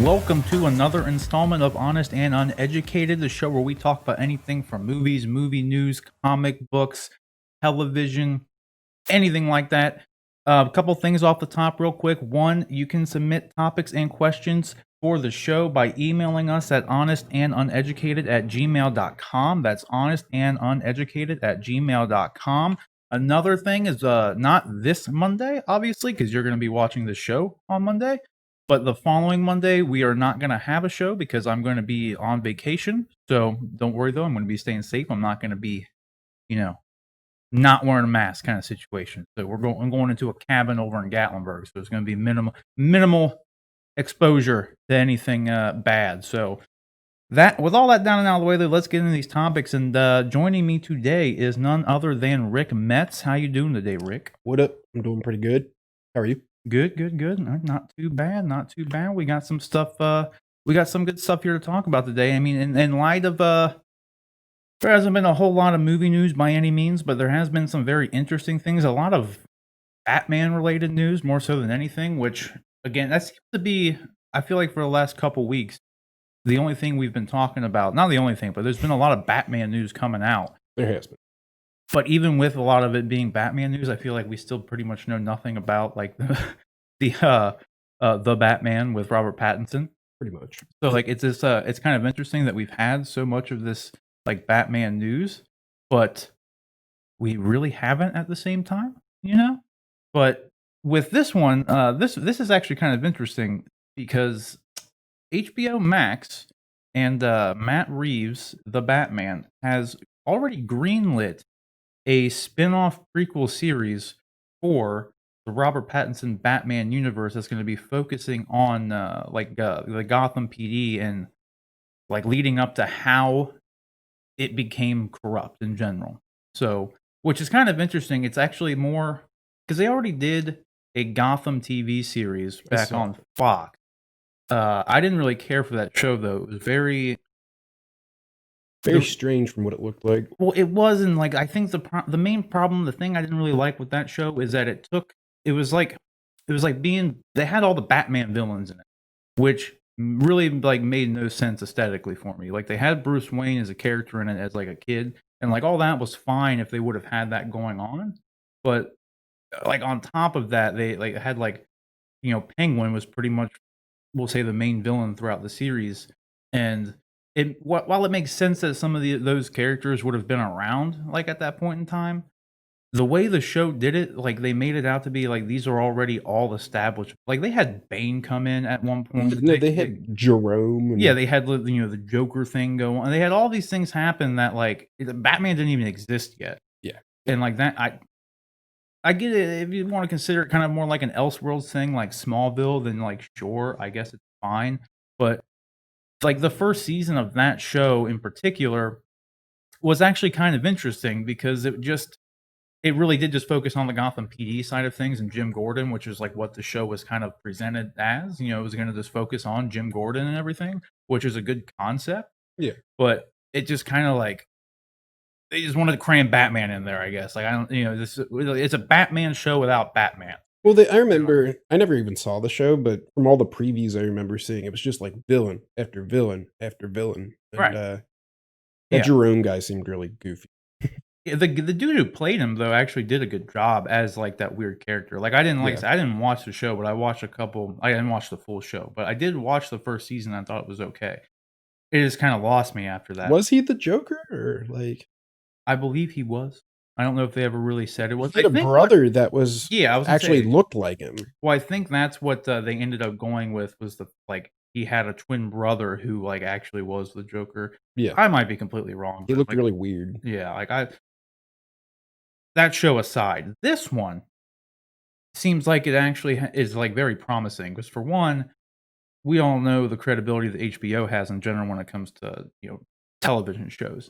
welcome to another installment of Honest and Uneducated, the show where we talk about anything from movies, movie news, comic books, television, anything like that. A couple things off the top, real quick. One, you can submit topics and questions for the show by emailing us at honestanduneducated@gmail.com. That's honestanduneducated@gmail.com. Another thing is not this Monday, obviously, because you're going to be watching the show on Monday. But the following Monday, we are not going to have a show because I'm going to be on vacation. So don't worry, though. I'm going to be staying safe. I'm not going to be, not wearing a mask kind of situation. So I'm going into a cabin over in Gatlinburg. So it's going to be minimal exposure to anything bad. So that, with all that down and out of the way, let's get into these topics. And joining me today is none other than Rick Metz. How you doing today, Rick? What up? I'm doing pretty good. How are you? Good. Not too bad. We got some stuff. We got some good stuff here to talk about today. I mean, in light of there hasn't been a whole lot of movie news by any means, but there has been some very interesting things. A lot of Batman related news, more so than anything. Which again, that seems to be. I feel like for the last couple weeks, the only thing we've been talking about. Not the only thing, but there's been a lot of Batman news coming out. There has been. But even with a lot of it being Batman news, I feel like we still pretty much know nothing about like the Batman with Robert Pattinson. Pretty much. So like it's kind of interesting that we've had so much of this like Batman news, but we really haven't at the same time, But with this one, this is actually kind of interesting because HBO Max and Matt Reeves, the Batman, has already greenlit a spin-off prequel series for the Robert Pattinson Batman universe that's going to be focusing on the Gotham PD and like leading up to how it became corrupt in general. So, which is kind of interesting. It's actually more because they already did a Gotham TV series back on Fox. I didn't really care for that show though. It was very strange from what it looked like. Well, it wasn't like I think the main problem, the thing I didn't really like with that show is that it was like they had all the Batman villains in it, which really like made no sense aesthetically for me. Like they had Bruce Wayne as a character in it as like a kid, and like all that was fine if they would have had that going on, but like on top of that, they like had like Penguin was pretty much, we'll say, the main villain throughout the series, and while it makes sense that some of those characters would have been around like at that point in time, the way the show did it, like they made it out to be like these are already all established. Like they had Bane come in at one point. No, they had Jerome. Yeah, they had the Joker thing go on. They had all these things happen that like Batman didn't even exist yet. Yeah, and like that, I get it if you want to consider it kind of more like an Elseworlds thing, like Smallville. Then like sure, I guess it's fine, but like the first season of that show in particular was actually kind of interesting because it really did just focus on the Gotham PD side of things and Jim Gordon, which is like what the show was kind of presented as. It was going to just focus on Jim Gordon and everything, which is a good concept. Yeah, but it just kind of like they just wanted to cram Batman in there, I guess. Like I don't, it's a Batman show without Batman. Well, I remember I never even saw the show, but from all the previews I remember seeing, it was just like villain after villain after villain. And, Right. That Jerome guy seemed really goofy. The dude who played him though actually did a good job as like that weird character. Like I didn't I didn't watch the show, but I watched a couple. I didn't watch the full show, but I did watch the first season. I thought it was okay. It just kind of lost me after that. Was he the Joker or like? I believe he was. I don't know if they ever really said it was. He had a brother that was actually looked like him. Well, I think that's what they ended up going with was he had a twin brother who like actually was the Joker. Yeah, I might be completely wrong. He looked really weird. Yeah, that show aside, this one seems like it actually is like very promising because for one, we all know the credibility that HBO has in general when it comes to television shows,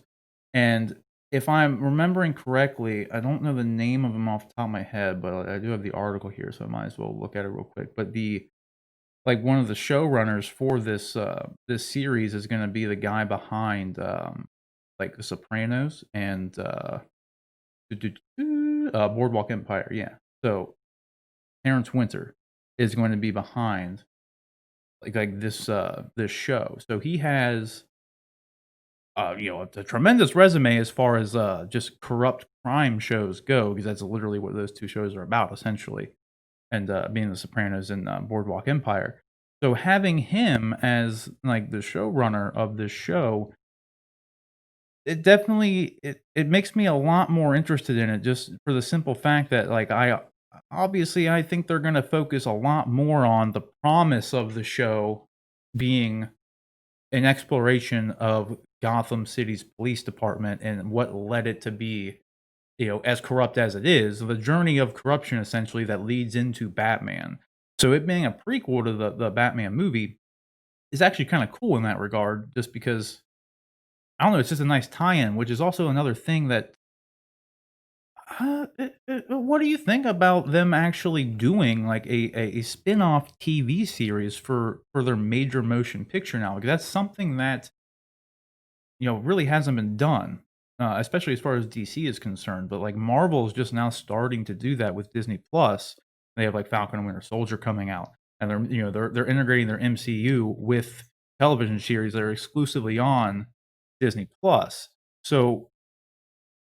and if I'm remembering correctly, I don't know the name of them off the top of my head, but I do have the article here, so I might as well look at it real quick. But one of the showrunners for this series is going to be the guy behind like The Sopranos and Boardwalk Empire. Yeah, so Terrence Winter is going to be behind this show. So he has a tremendous resume as far as just corrupt crime shows go, because that's literally what those two shows are about, essentially, and being The Sopranos and Boardwalk Empire. So having him as like the showrunner of this show, it definitely it makes me a lot more interested in it, just for the simple fact that like I think they're going to focus a lot more on the promise of the show being an exploration of Gotham City's police department and what led it to be, as corrupt as it is, the journey of corruption essentially that leads into Batman. So it being a prequel to the Batman movie is actually kind of cool in that regard, just because I don't know, it's just a nice tie-in, which is also another thing that what do you think about them actually doing like a spin-off TV series for their major motion picture now? Because that's something that really hasn't been done, especially as far as DC is concerned. But like Marvel is just now starting to do that with Disney Plus. They have like Falcon and Winter Soldier coming out, and they're integrating their MCU with television series that are exclusively on Disney Plus. So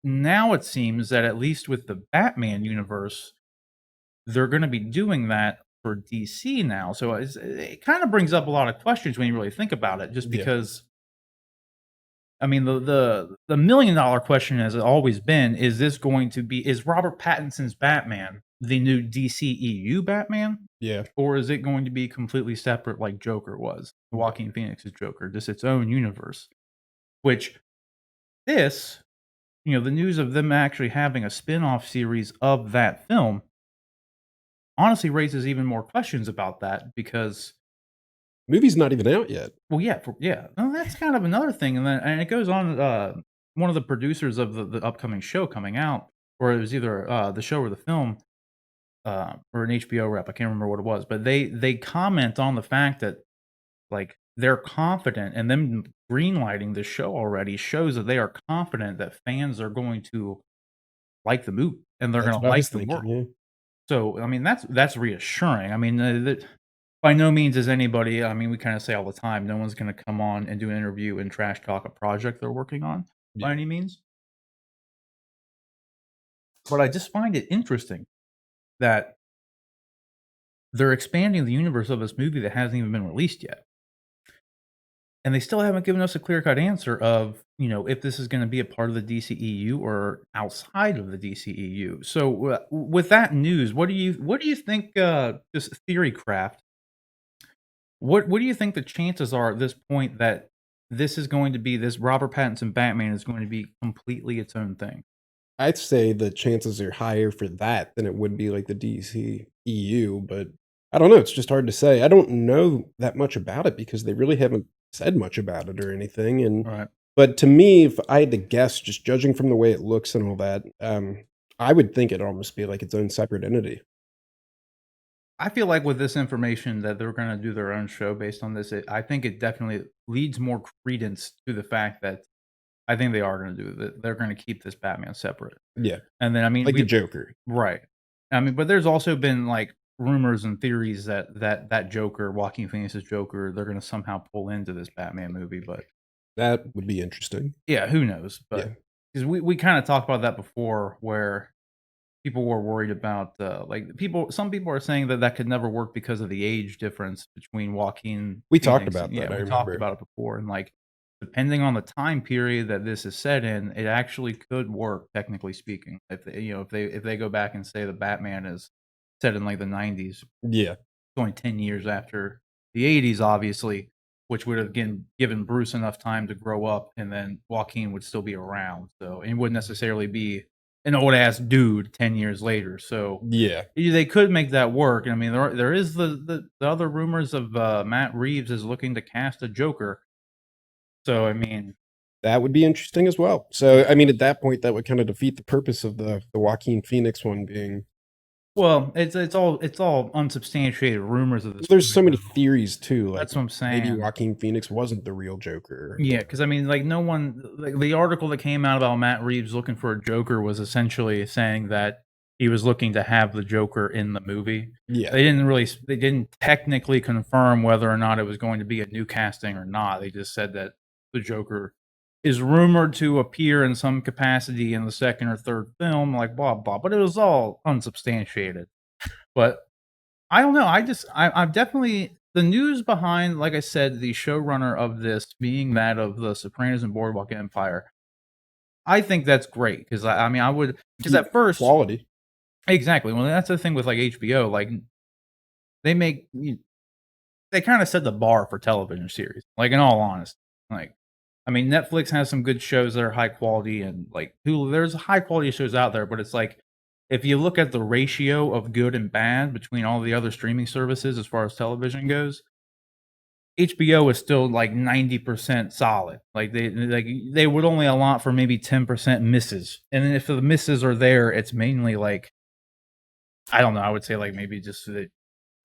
now it seems that at least with the Batman universe, they're going to be doing that for DC now. So it kind of brings up a lot of questions when you really think about it, just Yeah. because I mean, the $1,000,000 question has always been, is Robert Pattinson's Batman the new DCEU Batman? Yeah. Or is it going to be completely separate like Joker was, Joaquin Phoenix's Joker, just its own universe? Which this, the news of them actually having a spin-off series of that film honestly raises even more questions about that because Movie's not even out yet. well, yeah, no, that's kind of another thing, and it goes on, one of the producers of the upcoming show coming out, or it was either, the show or the film, or an HBO rep, I can't remember what it was, but they comment on the fact that, like, they're confident, and them greenlighting the show already shows that they are confident that fans are going to like the movie, and they're That's gonna what I was like the thinking, world. yeah. So, I mean, that's reassuring. I mean, that by no means is anybody, I mean, we kinda say all the time, no one's gonna come on and do an interview and trash talk a project they're working on Yeah. by any means. But I just find it interesting that they're expanding the universe of this movie that hasn't even been released yet. And they still haven't given us a clear-cut answer of, if this is gonna be a part of the DCEU or outside of the DCEU. So, with that news, what do you think, just theory craft, what do you think the chances are at this point that this Robert Pattinson Batman is going to be completely its own thing? I'd say the chances are higher for that than it would be like the DC EU, but I don't know, it's just hard to say. I don't know that much about it because they really haven't said much about it or anything, and Right. but to me, if I had to guess, just judging from the way it looks and all that, I would think it'd almost be like its own separate entity. I feel like with this information that they're gonna do their own show based on this, I think it definitely leads more credence to the fact that I think they are gonna do that. They're gonna keep this Batman separate. Yeah, And then, I mean, like the we Joker. right. I mean, but there's also been, like, rumors and theories that Joker, Joaquin Phoenix's Joker, they're gonna somehow pull into this Batman movie, but That would be interesting. yeah, who knows? But Yeah. because we kinda talked about that before where people were worried about, like, some people are saying that that could never work because of the age difference between Joaquin We talked Phoenix, and about yeah, that, I we talked remember. about it before, and, like, depending on the time period that this is set in, it actually could work, technically speaking. If they go back and say the Batman is set in, like, the '90s, Yeah. only 10 years after the '80s, obviously, which would have given Bruce enough time to grow up, and then Joaquin would still be around. So, and he wouldn't necessarily be an old ass dude 10 years later. So, Yeah. they could make that work. I mean, there is the other rumors of Matt Reeves is looking to cast a Joker. So, I mean, That would be interesting as well. So, I mean, at that point, that would kinda defeat the purpose of the Joaquin Phoenix one being well, it's all unsubstantiated rumors of this there's movie, so many though. theories too, like, That's what I'm maybe saying. Joaquin Phoenix wasn't the real Joker. Yeah, because I mean, like, no one like, the article that came out about Matt Reeves looking for a Joker was essentially saying that he was looking to have the Joker in the movie. Yeah. They didn't technically confirm whether or not it was going to be a new casting or not. They just said that the Joker is rumored to appear in some capacity in the second or third film, like blah blah. But it was all unsubstantiated. But I don't know. I'm definitely the news behind, like I said, the showrunner of this being that of The Sopranos and Boardwalk Empire. I think that's great because I mean I would because at first Quality. exactly well that's the thing with like HBO like they make they kind of set the bar for television series like in all honesty like I mean Netflix has some good shows that are high quality and like Hulu there's high quality shows out there but it's like if you look at the ratio of good and bad between all the other streaming services as far as television goes HBO is still like 90% solid. Like they would only allot for maybe 10% misses. And then if the misses are there, it's mainly like I don't know, I would say like maybe just that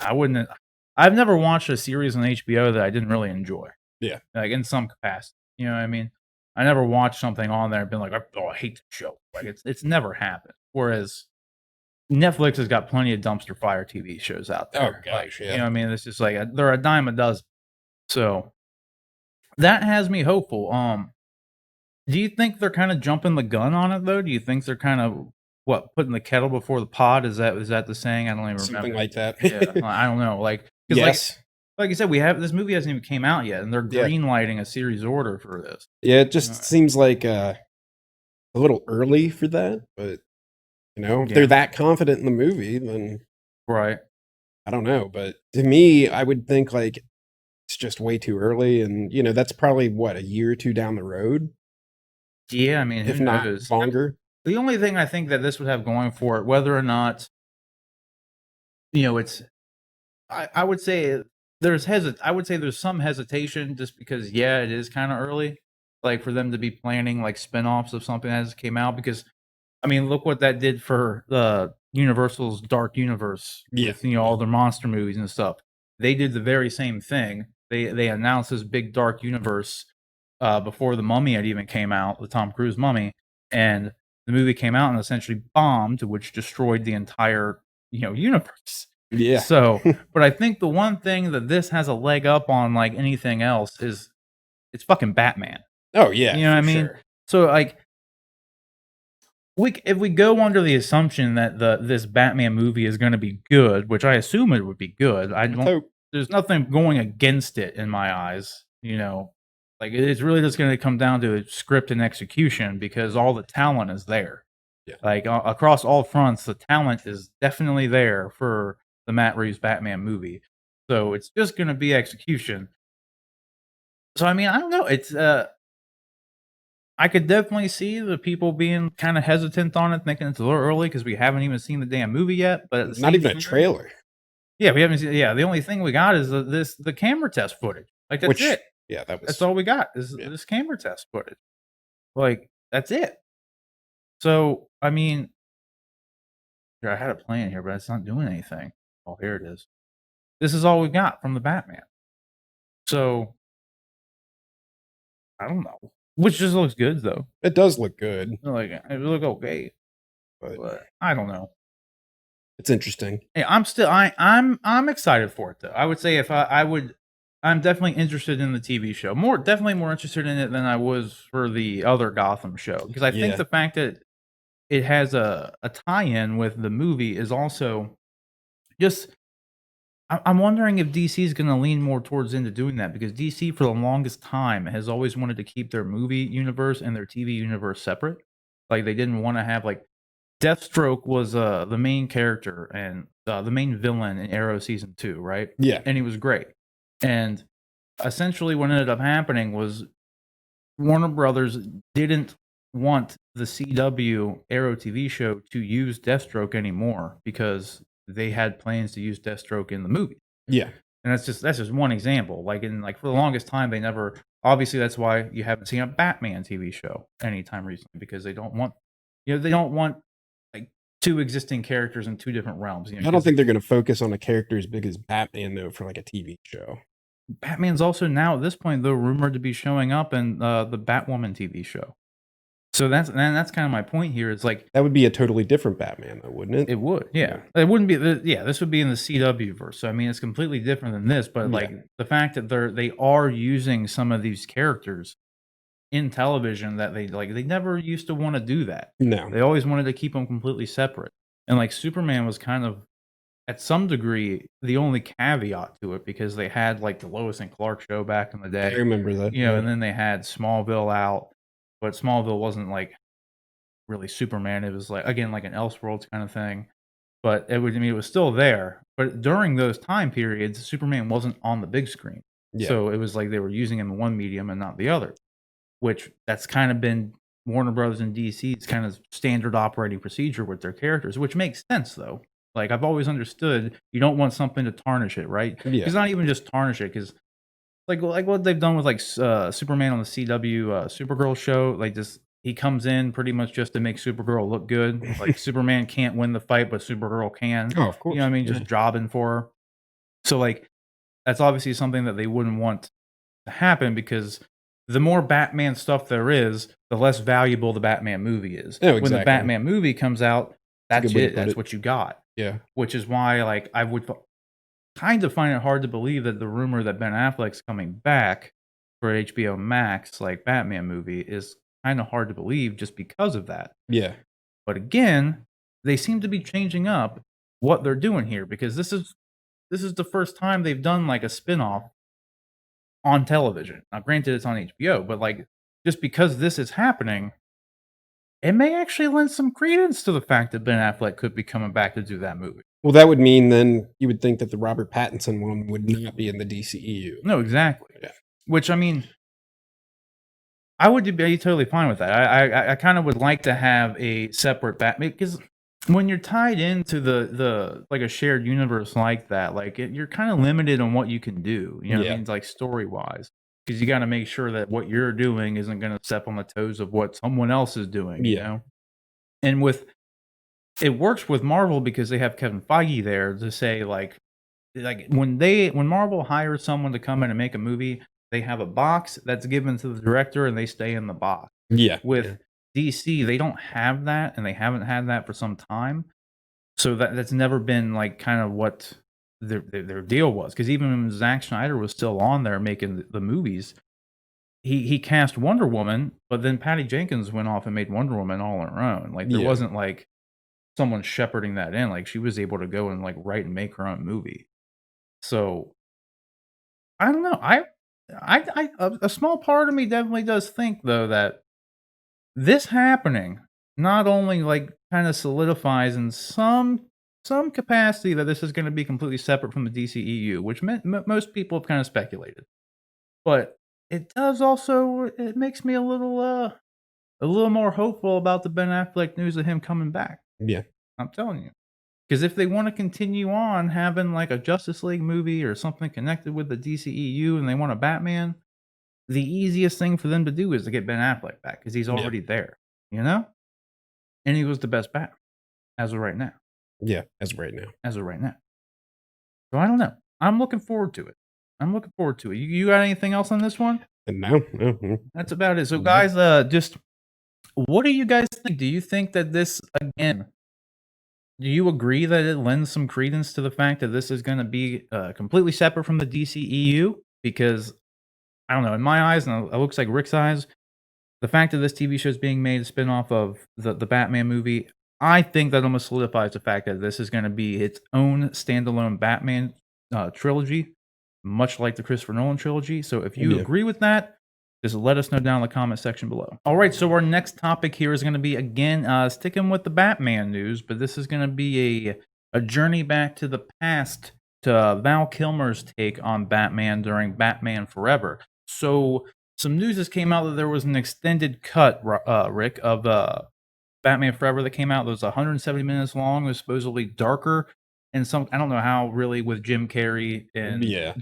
I wouldn't I've never watched a series on HBO that I didn't really enjoy. Yeah. Like in some capacity. You know what I mean? I never watched something on there and been like, oh, I hate the show. Like it's never happened. Whereas Netflix has got plenty of dumpster fire TV shows out Oh there. gosh, Like, yeah. you know what I mean? It's just like they're a dime a dozen. So that has me hopeful. Do you think they're kind of jumping the gun on it though? Do you think they're kind of what putting the kettle before the pot? Is that the saying? I don't even Something remember. like that. Yeah, I don't know. Like, because Yes. like you said, we have this movie hasn't even came out yet, and they're Yeah. green lighting a series order for this. Yeah, it just seems like a little early for that, but if they're that confident in the movie, then Right. I don't know. But to me, I would think like it's just way too early, and that's probably what a year or two down the road, Yeah, I mean, if who not knows? longer. The only thing I think that this would have going for it, whether or not it's I would say I would say there's some hesitation just because yeah, it is kind of early, like for them to be planning like spin-offs of something that just came out because I mean, look what that did for the Universal's Dark Universe Yeah. with all their monster movies and stuff. They did the very same thing. They announced this big dark universe before the Mummy had even came out, the Tom Cruise Mummy, and the movie came out and essentially bombed, which destroyed the entire universe. Yeah. So, but I think the one thing that this has a leg up on like anything else is it's fucking Batman. Oh yeah, You know what I for mean? sure. So like if we go under the assumption that this Batman movie is going to be good, which I assume it would be good, I Let's don't. hope. There's nothing going against it in my eyes. Like it's really just going to come down to script and execution because all the talent is there. Yeah. Like across all fronts, the talent is definitely there for the Matt Reeves Batman movie. So it's just going to be execution. So I mean, I don't know. It's I could definitely see the people being kind of hesitant on it, thinking it's a little early because we haven't even seen the damn movie yet. But at the Not same even a time, trailer. yeah, we haven't seen. Yeah, the only thing we got is the camera test footage. Like that's it. Yeah, That's all we got is this camera test footage. Like that's it. So I mean, here, I had a plan here, but it's not doing anything. Oh, here it is. This is all we got from the Batman. So I don't know, which just looks good though. It does look good, Like it look okay, but I don't know. it's interesting. Hey, I'm excited for it though. I would say if I'm definitely interested in the TV show. Definitely more interested in it than I was for the other Gotham show because I think Yeah. the fact that it has a tie-in with the movie is also just I'm wondering if DC is going to lean more towards into doing that because DC for the longest time has always wanted to keep their movie universe and their TV universe separate. Like they didn't want to have like Deathstroke was the main character and the main villain in Arrow season 2, right? Yeah. And he was great. And essentially, what ended up happening was Warner Brothers didn't want the CW Arrow TV show to use Deathstroke anymore because they had plans to use Deathstroke in the movie. Yeah. And that's just one example. Like for the longest time, they never. Obviously, that's why you haven't seen a Batman TV show anytime recently because they don't want, they don't want like two existing characters in two different realms. I don't think they're going to focus on a character as big as Batman though for like a TV show. Batman's also now at this point though rumored to be showing up in the Batwoman TV show. So that's kind of my point here. It's like That would be a totally different Batman, though, wouldn't it? it would, yeah. It wouldn't be this would be in the CW verse. So I mean, it's completely different than this. But Yeah. like the fact that they are using some of these characters in television that they never used to want to do that. No. They always wanted to keep them completely separate. And like Superman was kind of at some degree the only caveat to it because they had like the Lois and Clark show back in the I day, remember that. you know, and then they had Smallville out, but Smallville wasn't like really Superman. It was like again like an Elseworlds kind of thing. But it would I mean it was still there. But during those time periods, Superman wasn't on the big screen. Yeah. So it was like they were using him in one medium and not the other, which that's kind of been Warner Brothers and DC's kind of standard operating procedure with their characters, which makes sense though. Like I've always understood you don't want something to tarnish it, right? Yeah. It's not even just tarnish it because like what they've done with like Superman on the CW Supergirl show, like just he comes in pretty much just to make Supergirl look good. Like Superman can't win the fight, but Supergirl can. Oh, of course. You know what I mean? Just jobbing for her. So like that's obviously something that they wouldn't want to happen because the more Batman stuff there is, the less valuable the Batman movie is. Oh, When the exactly. Batman movie comes out, That's a that's good way to it. put That's it. what you got. Yeah. Which is why, like, I would kind of find it hard to believe that the rumor that Ben Affleck's coming back for HBO Max, like Batman movie, is kind of hard to believe just because of that. Yeah. But again, they seem to be changing up what they're doing here because this is the first time they've done like a spin-off on television. Now, granted, it's on HBO, but like just because this is happening, it may actually lend some credence to the fact that Ben Affleck could be coming back to do that movie. Well, that would mean then you would think that the Robert Pattinson one would not be in the DCEU. No, exactly. Yeah. Which I mean, I would be totally fine with that. I kind of would like to have a separate Batman because when you're tied into the like a shared universe like that, like you're kind of limited on what you can do. You know what I Yeah. mean? Like story wise, because you got to make sure that what you're doing isn't going to step on the toes of what someone else is doing. You Yeah. know, and with it works with Marvel because they have Kevin Feige there to say like when Marvel hires someone to come in and make a movie, they have a box that's given to the director and they stay in the box. Yeah. With DC, they don't have that and they haven't had that for some time. So that's never been like kind of what their deal was. Because even when Zack Snyder was still on there making the movies, he cast Wonder Woman, but then Patty Jenkins went off and made Wonder Woman all on her own. Like there Yeah. wasn't like someone shepherding that in. Like she was able to go and like write and make her own movie. So I don't know. A small part of me definitely does think though that this happening not only like kind of solidifies in some capacity that this is going to be completely separate from the DCEU, which most people have kind of speculated, but it does also it makes me a little more hopeful about the Ben Affleck news of him coming back. Yeah. I'm telling you. Because if they want to continue on having like a Justice League movie or something connected with the DCEU and they want a Batman, the easiest thing for them to do is to get Ben Affleck back because he's already there, you know? And he was the best Batman as of right now. Yeah. As of right now. As of right now. So I don't know. I'm looking forward to it. You got anything else on this one? No. That's about it. So Mhm. guys, just what do you guys think? Do you think that this again? Do you agree that it lends some credence to the fact that this is going to be completely separate from the DCEU? Because I don't know, in my eyes, and it looks like Rick's eyes, the fact that this TV show is being made a spinoff of the Batman movie, I think that almost solidifies the fact that this is going to be its own standalone Batman trilogy, much like the Christopher Nolan trilogy. So if you Yeah. agree with that, just let us know down in the comment section below. All right, so our next topic here is going to be, again, sticking with the Batman news, but this is going to be a journey back to the past to Val Kilmer's take on Batman during Batman Forever. So some news has came out that there was an extended cut, Rick, of Batman Forever that came out that was 170 minutes long. It was supposedly darker, and I don't know how really with Jim Carrey and Yeah.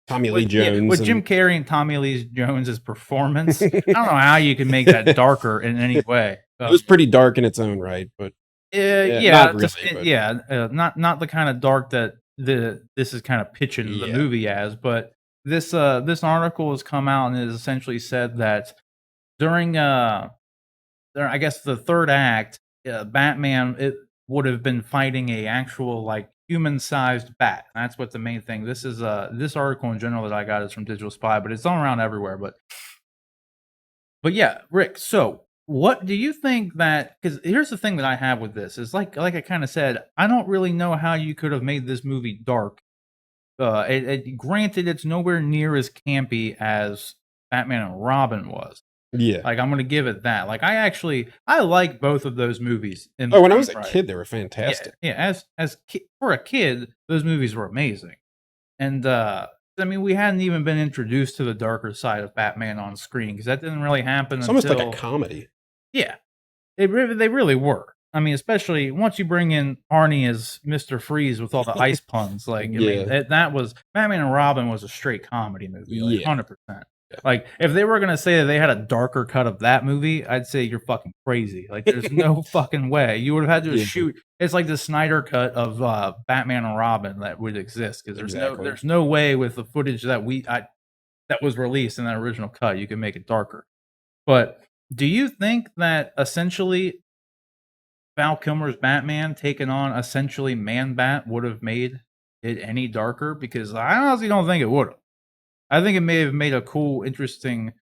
Tommy Lee Jones. Yeah, with Jim Carrey and Tommy Lee Jones's performance, I don't know how you can make that darker in any way. It was pretty dark in its own right, but not really, not the kind of dark that this is kind of pitching the movie as. But this article has come out and it has essentially said that during there, I guess the third act, Batman, it would have been fighting a actual, like, human-sized bat. That's what the main thing. This is this article in general that I got is from Digital Spy, but it's all around everywhere. But yeah, Rick. So, what do you think that? Because here's the thing that I have with this is like I kind of said, I don't really know how you could have made this movie dark. Granted, it's nowhere near as campy as Batman and Robin was. Yeah. Like, I'm gonna give it that. Like, I like both of those movies in Oh, their when I own was a right. kid, they were Yeah, fantastic. yeah. For a kid, those movies were amazing. And I mean, we hadn't even been introduced to the darker side of Batman on screen because that didn't really happen It's almost like a until comedy. yeah, they really were. I mean, especially once you bring in Arnie as Mr. Freeze with all the ice puns, like, I mean, Yeah. that was Batman and Robin was a straight comedy movie, like, Yeah. 100%. Like, if they were gonna say that they had a darker cut of that movie, I'd say you're fucking crazy. Like, there's no fucking way. You would have had to Yeah. shoot it's like the Snyder cut of, Batman and Robin that would exist because Exactly. there's no way with the footage that was released in that original cut, you can make it darker. But do you think that essentially Val Kilmer's Batman taking on essentially Man-Bat would have made it any darker? Because I honestly don't think it would have. I think it may have made a cool, interesting,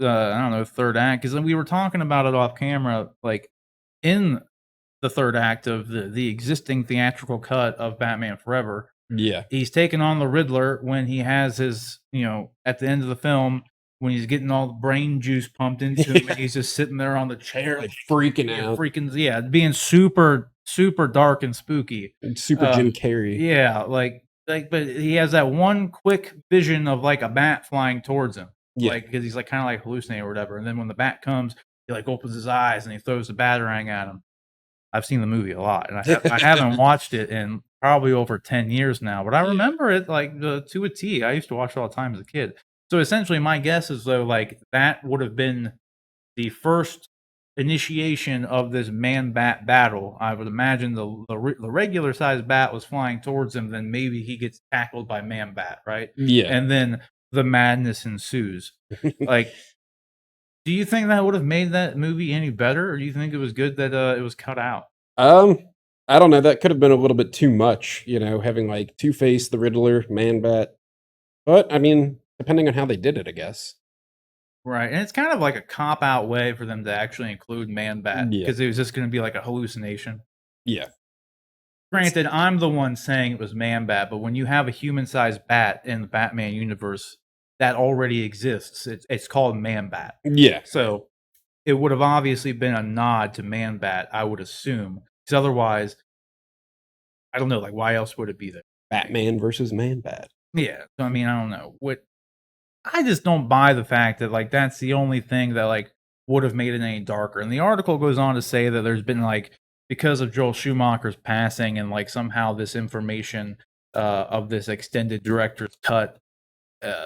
I don't know, third act. Because we were talking about it off camera, like in the third act of the existing theatrical cut of Batman Forever. Yeah. He's taking on the Riddler when he has his, at the end of the film when he's getting all the brain juice pumped into him, and he's just sitting there on the chair, Like freaking yeah, out. being super, super dark and spooky. And super Jim Carrey. Yeah, but he has that one quick vision of like a bat flying towards him, Yeah. like because he's like kind of like hallucinating or whatever. And then when the bat comes, he like opens his eyes and he throws the batarang at him. I've seen the movie a lot, and I haven't watched it in probably over 10 years now, but I Yeah. remember it like to a T. I used to watch it all the time as a kid. So essentially, my guess is though, like that would have been the first initiation of this man-bat battle. I would imagine the regular sized bat was flying towards him, then maybe he gets tackled by man-bat, right? Yeah. And then the madness ensues. Like, do you think that would have made that movie any better, or do you think it was good that it was cut out? I don't know. That could have been a little bit too much, having like Two-Face, the Riddler, Man-Bat. But I mean, depending on how they did it, I guess. Right, and it's kind of like a cop out way for them to actually include Man-Bat Yeah. because it was just going to be like a hallucination. Yeah. Granted, I'm the one saying it was Man-Bat, but when you have a human-sized bat in the Batman universe that already exists, it's called Man-Bat. Yeah. So it would have obviously been a nod to Man-Bat, I would assume. Because otherwise, I don't know, like why else would it be there? Batman versus Man-Bat. Yeah. So I mean, I don't know. I just don't buy the fact that like that's the only thing that like would have made it any darker. And the article goes on to say that there's been like because of Joel Schumacher's passing and like somehow this information of this extended director's cut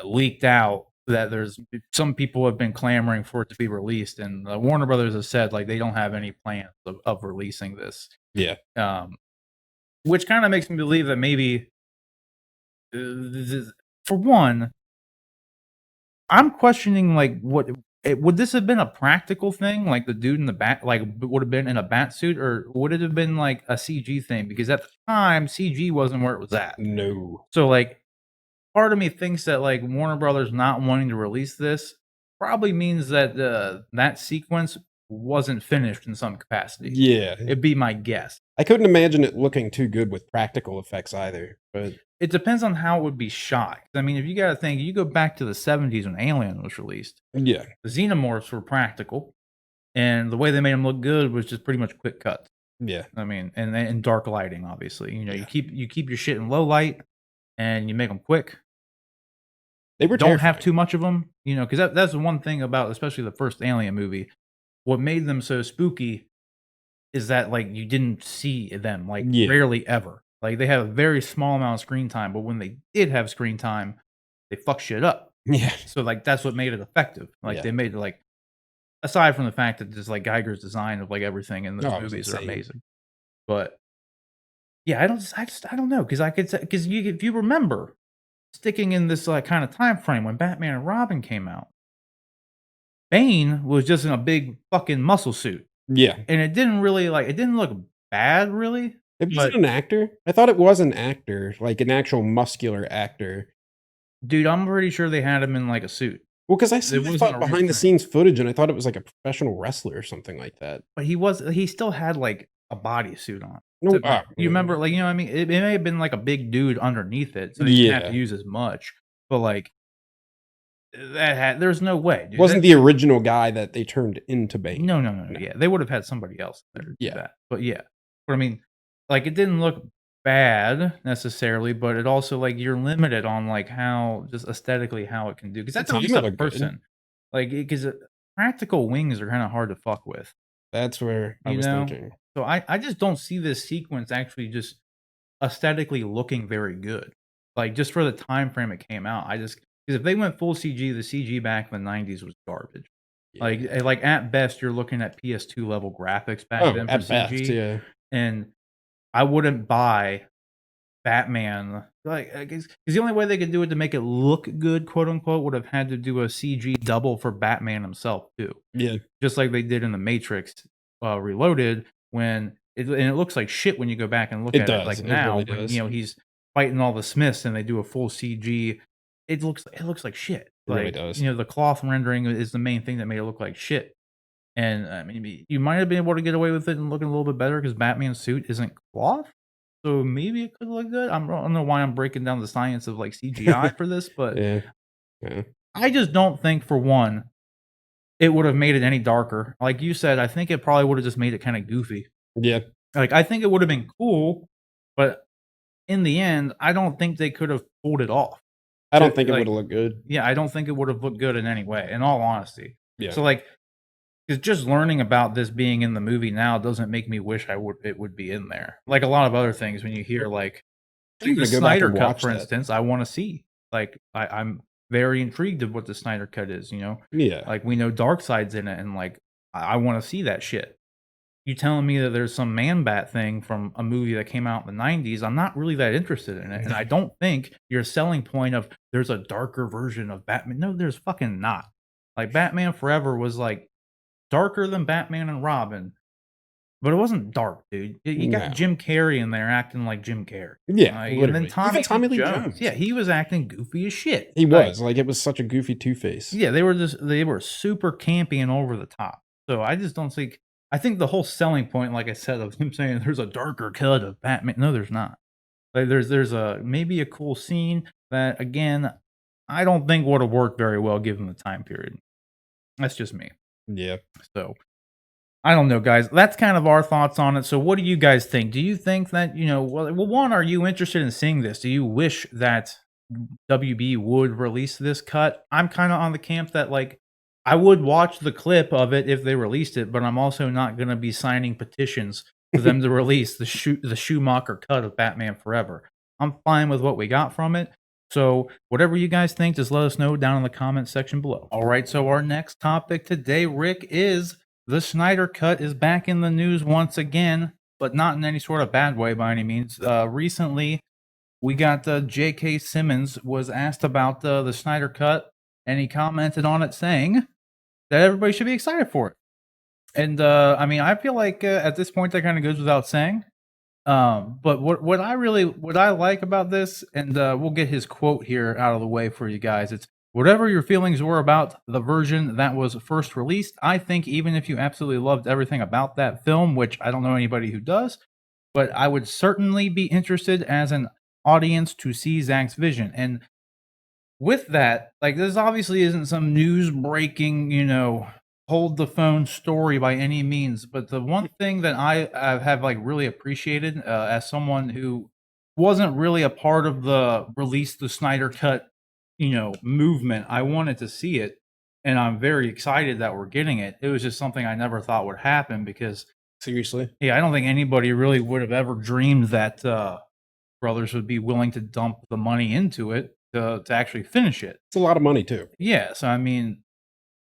leaked out that there's some people have been clamoring for it to be released, and Warner Brothers has said like they don't have any plans of releasing this. Yeah. Which kind of makes me believe that maybe for one, I'm questioning like would this have been a practical thing, like the dude in the bat, like would have been in a bat suit, or would it have been like a CG thing? Because at the time, CG wasn't where it was at. No. So like, part of me thinks that like Warner Brothers not wanting to release this probably means that that sequence wasn't finished in some capacity. Yeah. It'd be my guess. I couldn't imagine it looking too good with practical effects either. But It depends on how it would be shot. I mean, if you got to think, you go back to the 70s when Alien was released. yeah. The xenomorphs were practical, and the way they made them look good was just pretty much quick cuts. Yeah. I mean, and dark lighting, obviously. You know, Yeah. you keep your shit in low light, and you make them quick. They were Don't terrifying. have too much of them, you know, because that's the one thing about, especially the first Alien movie. What made them so spooky is that like you didn't see them like Yeah. rarely ever. Like they have a very small amount of screen time, but when they did have screen time, they fuck shit up. Yeah. So like that's what made it effective. Like Yeah. they made it like aside from the fact that just like Geiger's design of like everything in those Oh, it was movies are insane. amazing. But yeah, I don't know because I could say because if you remember sticking in this like kind of time frame when Batman and Robin came out, Bane was just in a big fucking muscle suit, Yeah. and it didn't really it didn't look bad really, Was it but an actor? I thought it was an actor, like an actual muscular actor. dude, I'm pretty sure they had him in like a suit. Well, because It I wasn't saw a real behind the thing. scenes footage, and I thought it was like a professional wrestler or something like that. But he still had, like, a bodysuit on. No, So, you remember, like, you know what I mean? It may have been, like, a big dude underneath it, so they didn't have to yeah. use as much, but, like, there's no way, dude. Wasn't the original guy that they turned into Bane. No, no, no, No. yeah, they would've had somebody else there to do Yeah. that, but yeah. But, I mean, like, it didn't look bad necessarily, but it also, like, you're limited on, like, how just aesthetically how it can do, because The that's time just it a looked good. person. Like, because practical wings are kinda hard to fuck with. That's where I You was know? thinking. So I just don't see this sequence actually just aesthetically looking very good. Like, just for the time frame it came out, I just because if they went full CG, the CG back in the '90s was garbage. Yeah. Like, at best, you're looking at PS2 level graphics back Oh, then for at best, CG, yeah. and I wouldn't buy Batman, like, I guess 'cause the only way they could do it to make it "look good," quote, unquote, would have had to do a CG double for Batman himself too. Yeah. Just like they did in The Matrix, Reloaded, when it looks like shit when you go back and look It at it, does, like, it now really when, does. he's fighting all the Smiths and they do a full CG, it looks like shit. It really Like, does. the cloth rendering is the main thing that made it look like shit, and, I mean, you might have been able to get away with it and looking a little bit better because Batman's suit isn't cloth, so maybe it could look good. I don't know why I'm breaking down the science of, like, CGI for this, but Yeah, yeah. I just don't think, for one, it would have made it any darker. Like you said, I think it probably would have just made it kinda goofy. Yeah. Like, I think it would have been cool, but in the end, I don't think they could have pulled it off. I To don't think it like woulda looked good. Yeah, I don't think it would have looked good in any way, in all honesty. Yeah. So, like, 'cause just learning about this being in the movie now doesn't make me wish it would be in there. Like a lot of other things when you hear, I'm like the gonna go back Snyder and Cut, watch for that. instance, I wanna see. Like, I'm very intrigued of what the Snyder Cut is, you know? Yeah. Like, we know Darkseid's in it, and, like, I wanna see that shit. You telling me that there's some Man-Bat thing from a movie that came out in the '90s, I'm not really that interested in it, and I don't think your selling point of there's a darker version of Batman, no, there's fucking not. Like, Batman Forever was, like, darker than Batman and Robin, but it wasn't dark, dude. You got No. Jim Carrey in there acting like Jim Carrey. Yeah, And then literally. Even Tommy Lee Jones, yeah, Jones. he was acting goofy as shit. He Like, was, like, it was such a goofy Two-Face. yeah, they were super campy and over the top. So I just don't think I think the whole selling point, like I said, of him saying there's a darker cut of Batman. No, there's not. Like, there's a maybe a cool scene that, again, I don't think would have worked very well given the time period. That's just me. Yeah. So I don't know, guys. That's kind of our thoughts on it. So, what do you guys think? Do you think that, well, one, are you interested in seeing this? Do you wish that WB would release this cut? I'm kind of on the camp that, like, I would watch the clip of it if they released it, but I'm also not going to be signing petitions for them to release the Schumacher cut of Batman Forever. I'm fine with what we got from it. So, whatever you guys think, just let us know down in the comment section below. All right, so our next topic today, Rick, is the Snyder Cut is back in the news once again, but not in any sort of bad way by any means. Recently, we got J.K. Simmons was asked about the Snyder Cut, and he commented on it saying that everybody should be excited for it. And I mean, I feel like at this point that kind of goes without saying. But what I like about this, and we'll get his quote here out of the way for you guys. It's whatever your feelings were about the version that was first released. I think even if you absolutely loved everything about that film, which I don't know anybody who does, but I would certainly be interested as an audience to see Zach's vision. And with that, like, this obviously isn't some news breaking, hold the phone story by any means. But the one thing that I have like really appreciated as someone who wasn't really a part of the release the Snyder Cut, movement, I wanted to see it, and I'm very excited that we're getting it. It was just something I never thought would happen because, Seriously? yeah, I don't think anybody really would have ever dreamed that brothers would be willing to dump the money into it to actually finish it. It's a lot of money too. Yeah, so I mean,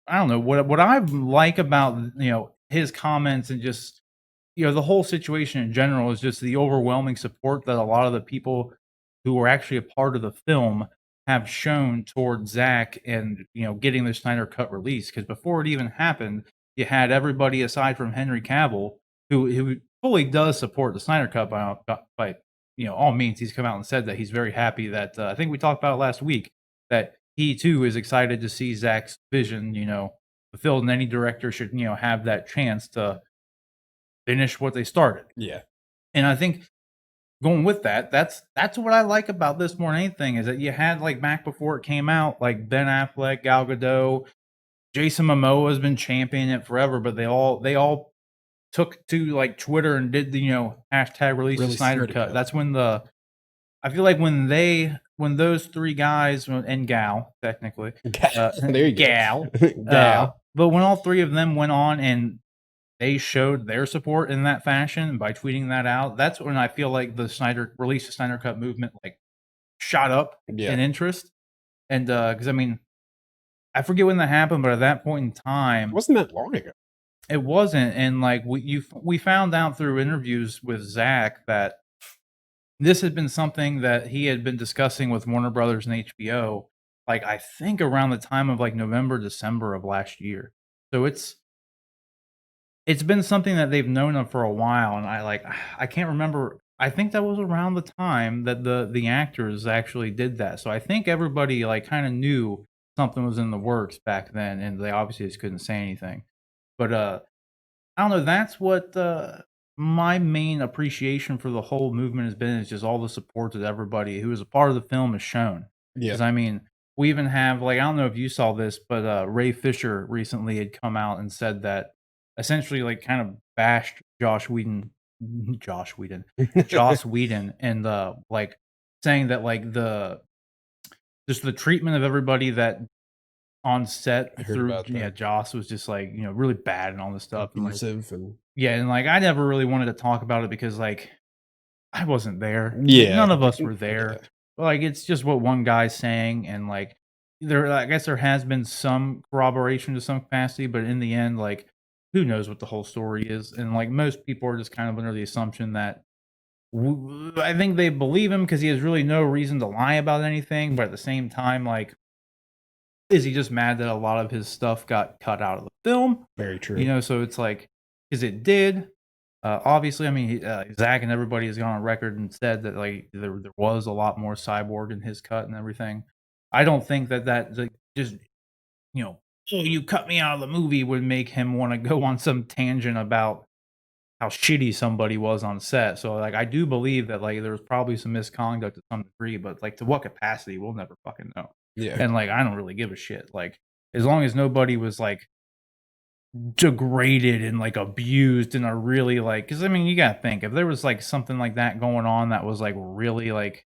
I don't know what I like about his comments and just the whole situation in general is just the overwhelming support that a lot of the people who were actually a part of the film have shown toward Zack and, getting the Snyder Cut release. Because before it even happened, you had everybody aside from Henry Cavill who fully does support the Snyder Cut by all means. He's come out and said that he's very happy that I think we talked about it last week, that he too is excited to see Zack's vision, fulfilled, and any director should, have that chance to finish what they started. Yeah. And I think going with that, that's what I like about this more than anything, is that you had like back before it came out, like Ben Affleck, Gal Gadot, Jason Momoa has been championing it forever, but they all took to like Twitter and did the hashtag release the Snyder Cut. That's when I feel like when those three guys and gal technically there you gal go. Gal. but when all three of them went on and they showed their support in that fashion by tweeting that out, that's when I feel like the Snyder Cut movement like shot up in interest. And because I mean, I forget when that happened, but at that point in time, wasn't that long ago. It wasn't. And like we found out through interviews with Zack that this had been something that he had been discussing with Warner Brothers and HBO, like I think around the time of like November, December of last year. So it's been something that they've known of for a while, and I can't remember. I think that was around the time that the actors actually did that. So I think everybody like kind of knew something was in the works back then, and they obviously just couldn't say anything. But I don't know. That's what my main appreciation for the whole movement has been, is just all the support that everybody who is a part of the film has shown. Because I mean, we even have like, I don't know if you saw this, but Ray Fisher recently had come out and said that essentially like kind of bashed Joss Whedon, and like saying that like just the treatment of everybody that on set through Joss was just like really bad and all this stuff, abusive and like I never really wanted to talk about it because like I wasn't there. None of us were there. But like it's just what one guy's saying, and like I guess there has been some corroboration to some capacity, but in the end, like who knows what the whole story is, and like most people are just kind of under the assumption that I think they believe him because he has really no reason to lie about anything, but at the same time, like, is he just mad that a lot of his stuff got cut out of the film? Very true. So it's like, because it did. Obviously, I mean, Zack and everybody has gone on record and said that like there was a lot more Cyborg in his cut and everything. I don't think that like, just oh, you cut me out of the movie would make him want to go on some tangent about how shitty somebody was on set. So like I do believe that like there was probably some misconduct to some degree, but like to what capacity, we'll never fucking know. Yeah. And like I don't really give a shit. Like as long as nobody was like degraded and like abused in a really like, because I mean you gotta think, if there was like something like that going on that was like really like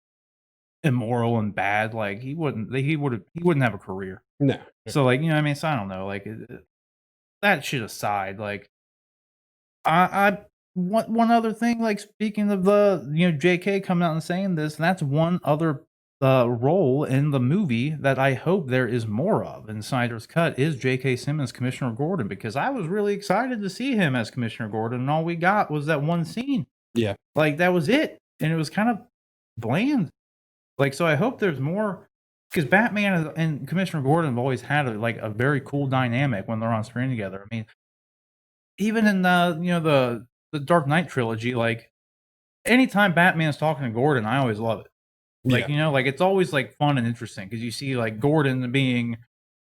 immoral and bad, like he wouldn't have a career. No. So like what I mean, so I don't know, like that shit aside, like I one other thing, like speaking of the JK coming out and saying this, that's one other role in the movie that I hope there is more of in Snyder's cut, is J.K. Simmons, Commissioner Gordon, because I was really excited to see him as Commissioner Gordon, and all we got was that one scene. Yeah, like that was it, and it was kind of bland. Like, so I hope there's more, because Batman and Commissioner Gordon have always had a very cool dynamic when they're on screen together. I mean, even in the Dark Knight trilogy, like anytime Batman's talking to Gordon, I always love it. Like, like it's always like fun and interesting because you see like Gordon being,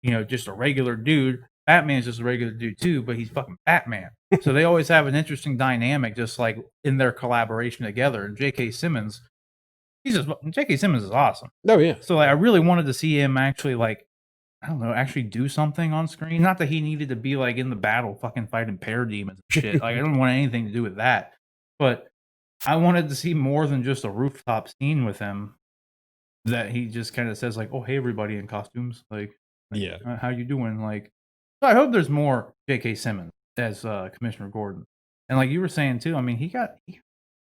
just a regular dude. Batman's just a regular dude too, but he's fucking Batman. So they always have an interesting dynamic, just like in their collaboration together. And J.K. Simmons, J.K. Simmons is awesome. Oh yeah. So like, I really wanted to see him actually like, I don't know, actually do something on screen. Not that he needed to be like in the battle, fucking fighting parademons and shit. Like I don't want anything to do with that, but I wanted to see more than just a rooftop scene with him that he just kind of says like, "Oh, hey, everybody in costumes, like how you doing?" Like, so I hope there's more J.K. Simmons as Commissioner Gordon, and like you were saying too. I mean, he got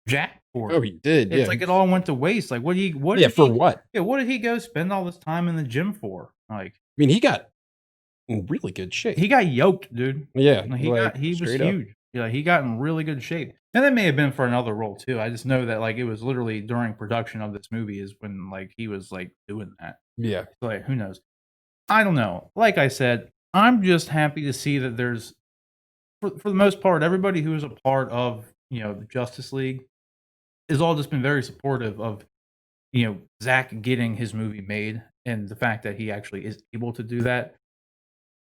jacked for it. Oh, he did. It's like it all went to waste. Like, what? Yeah, what? Yeah, what did he go spend all this time in the gym for? Like, I mean, he got in really good shape. He got yoked, dude. Yeah, he was huge. Yeah, he got in really good shape. And that may have been for another role too. I just know that like it was literally during production of this movie is when like he was like doing that. Yeah. So, like who knows? I don't know. Like I said, I'm just happy to see that there's for the most part everybody who is a part of, the Justice League has all just been very supportive of, Zack getting his movie made and the fact that he actually is able to do that.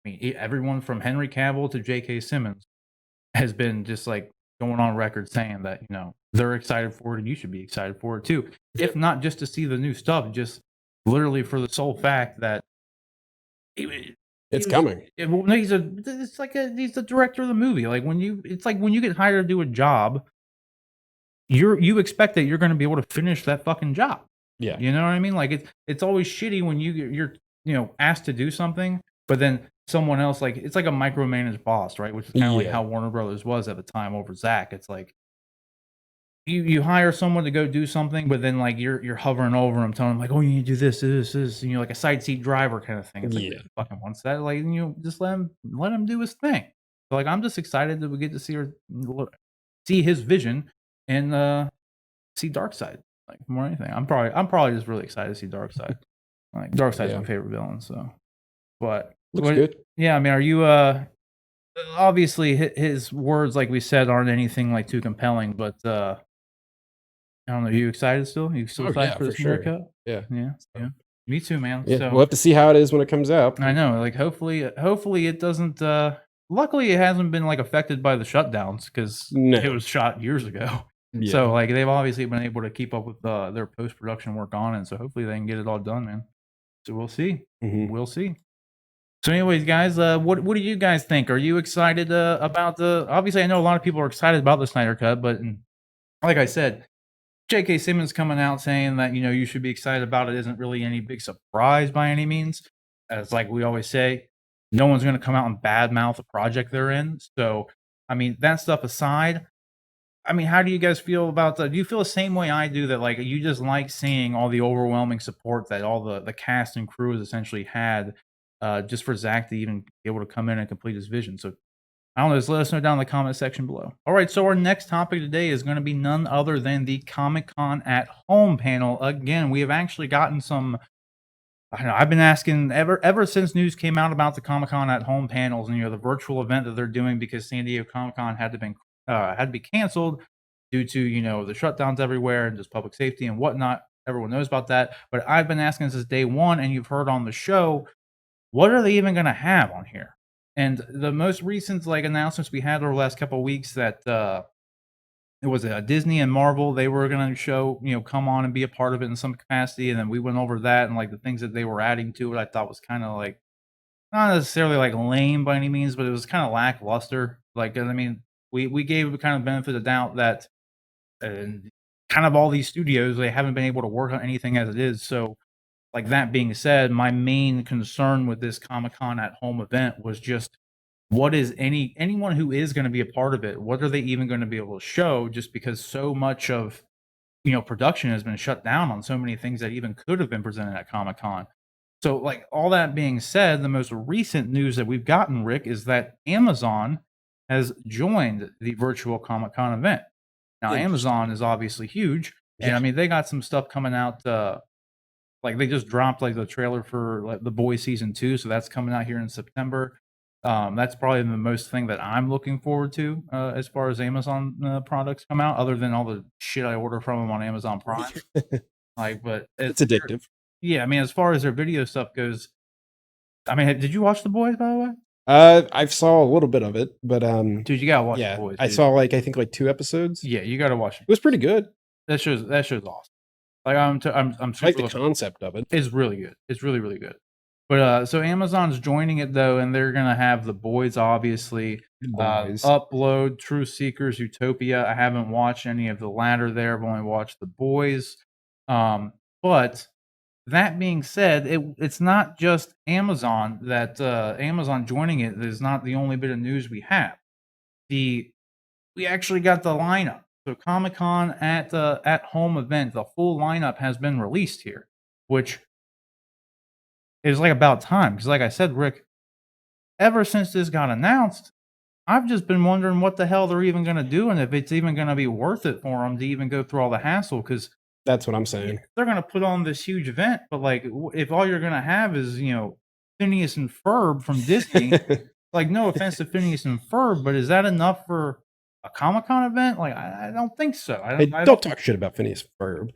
I mean, everyone from Henry Cavill to J.K. Simmons has been just like going on record saying that, they're excited for it and you should be excited for it too. If not just to see the new stuff, just literally for the sole fact that he, he It's was coming. well, no, he's the director of the movie. Like it's like when you get hired to do a job, you expect that you're going to be able to finish that fucking job. Yeah. You know what I mean? Like it's always shitty when you're asked to do something, but then someone else like it's like a micromanaged boss, right? Which is kind of like Yeah. how Warner Brothers was at the time over Zach. It's like you hire someone to go do something, but then like you're hovering over them, telling them like, oh, you need to do this, like a side seat driver kind of thing. It's like Yeah. he fucking wants that. Like just let him do his thing. So like I'm just excited that we get to see his vision and see Darkseid, like, more than anything. I'm probably just really excited to see Darkseid. Like, Darkseid's Yeah. my favorite villain, so but Looks good. yeah, I mean, are you, obviously, his words, like we said, aren't anything, like, too compelling, but, I don't know, are you excited still? You still Oh, excited yeah, for for this movie sure. cut? Yeah. Yeah, So, yeah. Me too, man, yeah, so we'll have to see how it is when it comes out. I know, like, hopefully it doesn't, luckily, it hasn't been, like, affected by the shutdowns because No. it was shot years ago. Yeah. So, like, they've obviously been able to keep up with, their post-production work on it, so hopefully they can get it all done, man. So we'll see. Mhm. We'll see. So anyways, guys, what do you guys think? Are you excited, about the obviously, I know a lot of people are excited about the Snyder Cut, but like I said, J.K. Simmons coming out saying that, you should be excited about it isn't really any big surprise by any means. As like we always say, no one's gonna come out and badmouth a project they're in. So, I mean, that stuff aside, I mean, how do you guys feel about that? Do you feel the same way I do that, like, you just like seeing all the overwhelming support that all the cast and crew has essentially had, just for Zach to even be able to come in and complete his vision? So, I don't know, just let us know down in the comment section below. All right, so our next topic today is gonna be none other than the Comic-Con at Home panel. Again, we have actually gotten some I don't know, I've been asking ever since news came out about the Comic-Con at Home panels and, the virtual event that they're doing because San Diego Comic-Con had to be canceled due to, the shutdowns everywhere and just public safety and whatnot. Everyone knows about that. But I've been asking since day one, and you've heard on the show, what are they even gonna have on here? And the most recent like announcements we had over the last couple of weeks that it was Disney and Marvel. They were gonna show, come on and be a part of it in some capacity, and then we went over that and like the things that they were adding to it. I thought was kind of like not necessarily like lame by any means, but it was kind of lackluster. Like I mean, we gave kind of benefit of doubt that kind of all these studios they haven't been able to work on anything as it is. So like that being said, my main concern with this Comic Con at Home event was just what is anyone who is going to be a part of it, what are they even going to be able to show, just because so much of production has been shut down on so many things that even could have been presented at Comic Con. So like all that being said, the most recent news that we've gotten, Rick, is that Amazon has joined the virtual Comic Con event. Now Amazon is obviously huge, and Yeah. I mean they got some stuff coming out. Like they just dropped like the trailer for like The Boys season 2, so that's coming out here in September. That's probably the most thing that I'm looking forward to as far as Amazon products come out, other than all the shit I order from them on Amazon Prime. Like, but It's addictive. yeah, I mean, as far as their video stuff goes, I mean, did you watch The Boys by the way? I saw a little bit of it, but Dude, you gotta watch yeah, The Boys. I Dude. saw like I think like 2 episodes. Yeah, you gotta watch it. It was pretty good. That show's awesome. Like I'm I super like the concept of it. It's really good. It's really, really good. But so Amazon's joining it though, and they're gonna have The Boys, obviously. Boys. Upload, Truth Seekers, Utopia. I haven't watched any of the latter there. I've only watched The Boys. But that being said, it's not just Amazon that Amazon joining it is not the only bit of news we have. We actually got the lineup. So Comic Con at Home event, the full lineup has been released here, which is like about time because, like I said, Rick, ever since this got announced, I've just been wondering what the hell they're even gonna do, and if it's even gonna be worth it for them to even go through all the hassle. Because That's what I'm saying. they're gonna put on this huge event, but, like, if all you're gonna have is, Phineas and Ferb from Disney, like, no offense to Phineas and Ferb, but is that enough for a Comic-Con event? Like, I don't think so. Hey, I don't don't talk shit about Phineas and Ferb.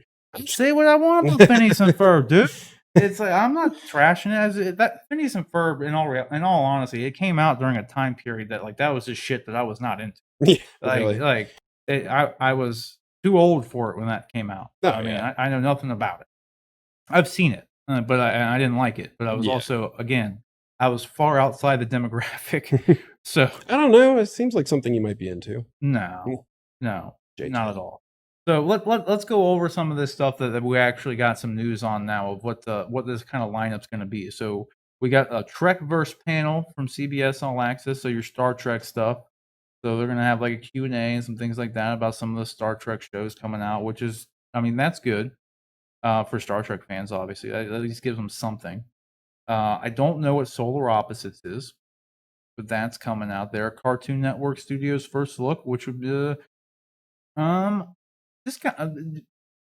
say what I want about Phineas and Ferb, dude. It's like, I'm not trashing it as that Phineas and Ferb, in all honesty, it came out during a time period that, like, that was just shit that I was not into. Yeah, Like really. like, I was too old for it when that came out. Oh, I mean, yeah. I know nothing about it. I've seen it, but I didn't like it, but I was Yeah. also, again, I was far outside the demographic, so I don't know. It seems like something you might be into. no, no, not JK. at all. So let's go over some of this stuff that we actually got some news on now of what this kind of lineup's gonna be. So we got a Trekverse panel from CBS All Access, so your Star Trek stuff. So they're gonna have like a Q&A and some things like that about some of the Star Trek shows coming out, which is, I mean, that's good for Star Trek fans. Obviously, that at least gives them something. I don't know what Solar Opposites is, but that's coming out there. Cartoon Network Studios First Look, which would be um this kind of,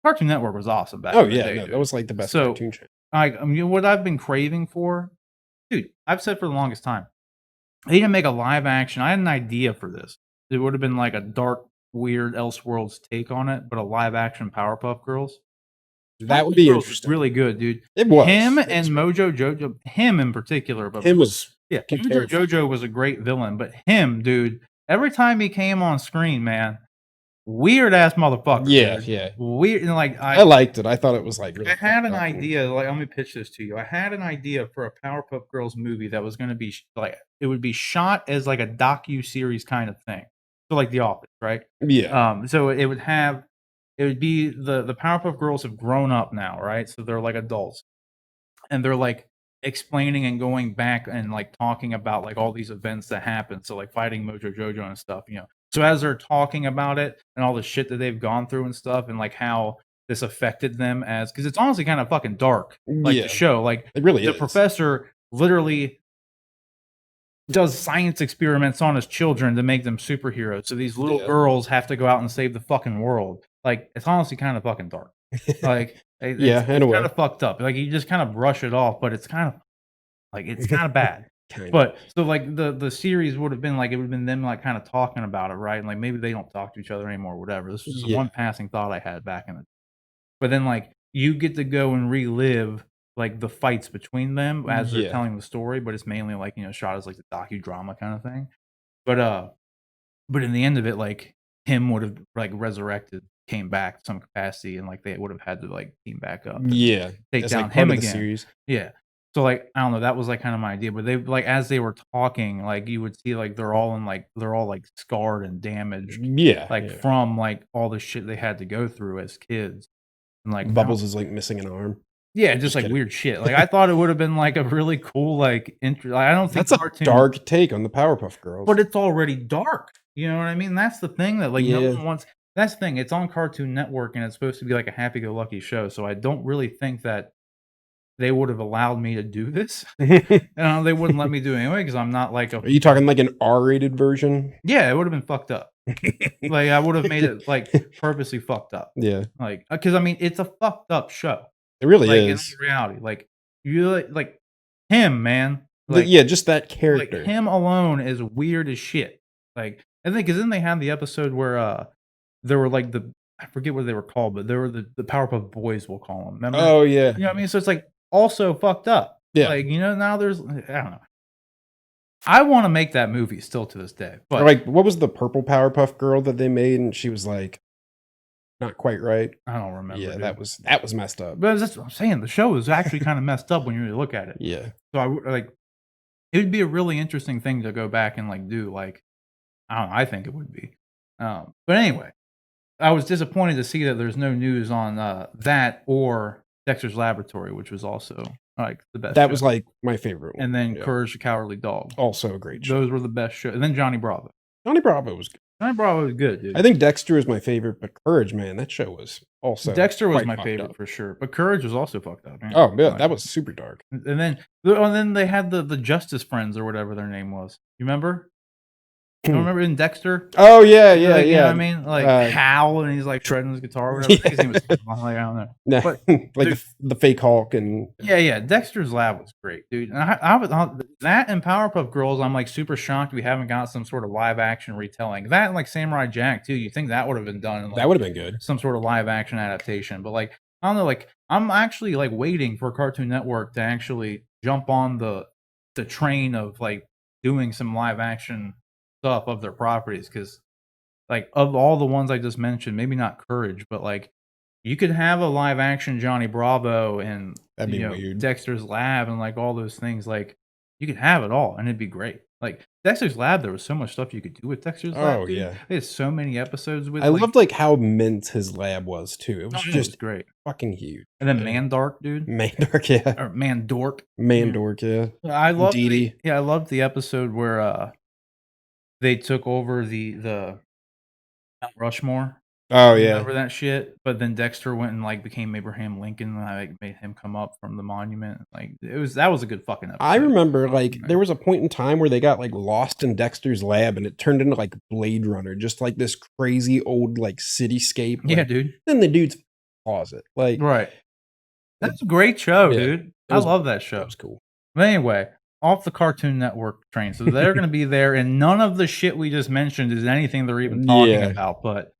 Cartoon Network was awesome back Oh in the yeah, day, no, that dude. was like the best So cartoon channel. I mean, what I've been craving for, dude, I've said for the longest time, they need to make a live action. I had an idea for this. It would have been like a dark, weird Elseworlds take on it, but a live action Powerpuff Girls. That would Powerpuff be Girls was interesting. really good, dude. It was. Him It was and great. Mojo Jojo, him in particular, but Him was yeah, Mojo terrifying. Jojo was a great villain, but him, dude, every time he came on screen, man, weird ass motherfucker, Yeah, dude. yeah. Weird, and like I liked it. I thought it was like really I had an fucked up and- idea. Like, let me pitch this to you. I had an idea for a Powerpuff Girls movie that was going to be like, it would be shot as like a docu series kind of thing, so like The Office, right? Yeah. So it would be the Powerpuff Girls have grown up now, right? So they're like adults, and they're like explaining and going back and like talking about like all these events that happened. So like fighting Mojo Jojo and stuff, So as they're talking about it and all the shit that they've gone through and stuff, and like how this affected them, as because it's honestly kind of fucking dark, like the Yeah. show. Like It really the is. professor literally does science experiments on his children to make them superheroes. So these little Yeah. girls have to go out and save the fucking world. Like, it's honestly kind of fucking dark. Like, Yeah, in a it's way. kind of fucked up. Like, you just kind of brush it off, but it's kind of like, it's kind of bad. Kind of. But so like the series would have been like, it would have been them like kind of talking about it, right? And like maybe they don't talk to each other anymore, whatever. This was just Yeah. one passing thought I had back in the. But then like you get to go and relive like the fights between them as they're Yeah. telling the story, but it's mainly like, shot as like the docudrama kind of thing. But in the end of it, like him would have like resurrected, came back to some capacity, and like they would have had to like team back up and Yeah. take As down like part him of the again. series. Yeah. So like I don't know, that was like kind of my idea. But they like as they were talking, like you would see like they're all scarred and damaged, Yeah. like yeah. from like all the shit they had to go through as kids. And like Bubbles is like missing an arm. yeah, just Just like kidding. weird shit. Like I thought it would have been like a really cool like intro. I don't think That's a cartoon, dark take on the Powerpuff Girls. but it's already dark. You know what I mean? That's the thing that like no Yeah. one wants. That's the thing. It's on Cartoon Network and it's supposed to be like a happy-go-lucky show. So I don't really think that they would have allowed me to do this. They wouldn't let me do it anyway because I'm not like a. Are you talking like an R-rated version? Yeah, it would have been fucked up. Like I would have made it like purposely fucked up. Yeah. Like because I mean it's a fucked up show. It really Like is. in reality, like you like him, man. Like Yeah, just that like character. him alone is weird as shit. Like I think because then they had the episode where there were like I forget what they were called, but there were the Powerpuff Boys, we'll call them. Remember? Oh yeah. You know what I mean? So it's like also fucked up. Yeah. Like now there's I don't know. I want to make that movie still to this day, but Or like what was the purple Powerpuff Girl that they made and she was like not quite right? I don't remember. Yeah, dude. that was messed up. But that's what I'm saying. The show is actually kind of messed up when you really look at it. Yeah. So it would be a really interesting thing to go back and like do. Like I don't know. I think it would be. But anyway, I was disappointed to see that there's no news on that or Dexter's Laboratory, which was also like the best. That show. was like my favorite one. And then Yeah. Courage the Cowardly Dog. Also a great show. Those were the best shows. And then Johnny Bravo. Johnny Bravo was good. Johnny Bravo was good, dude. I think Dexter is my favorite, but Courage, man, that show was also Dexter was quite my fucked favorite up. for sure, but Courage was also fucked up. Man. Oh yeah, Like, that was super dark. And then they had the Justice Friends or whatever their name was. You remember? You remember in Dexter? Oh yeah, Like, yeah, you know yeah. what I mean? Like Hal, and he's like shredding his guitar or whatever. I think his name was Hal, like, I don't know. No, But like dude, the fake Hulk and yeah, Dexter's Lab was great, dude. And I was that and Powerpuff Girls. I'm like super shocked we haven't got some sort of live action retelling. That and like Samurai Jack too. You think that would have been done in that like would have been good. some sort of live action adaptation? But like I don't know. Like I'm actually like waiting for Cartoon Network to actually jump on the train of like doing some live action stuff of their properties, because like of all the ones I just mentioned, maybe not Courage, but like you could have a live action Johnny Bravo and That'd be weird. Dexter's Lab and like all those things. Like you could have it all and it'd be great. Like Dexter's Lab, there was so much stuff you could do with Dexter's Lab, Oh dude. yeah. They had so many episodes with I loved like how mint his lab was too. It was it was just great. fucking huge. And then Mandark, dude. Mandark, yeah. Or Mandork. Mandork, yeah. I loved Dee Dee. I loved the episode where they took over the Mount Rushmore. Oh yeah. Remember that shit? But then Dexter went and like became Abraham Lincoln, and I like made him come up from the monument. Like that was a good fucking episode. I remember like there was a point in time where they got like lost in Dexter's lab and it turned into like Blade Runner, just like this crazy old like cityscape. Yeah, like, dude. in the dude's closet. Like Right. That's a great show, Yeah, dude. I was- love that that show. was cool. But anyway, off the Cartoon Network train. So they're going to be there, and none of the shit we just mentioned is anything they're even talking Yeah. about. But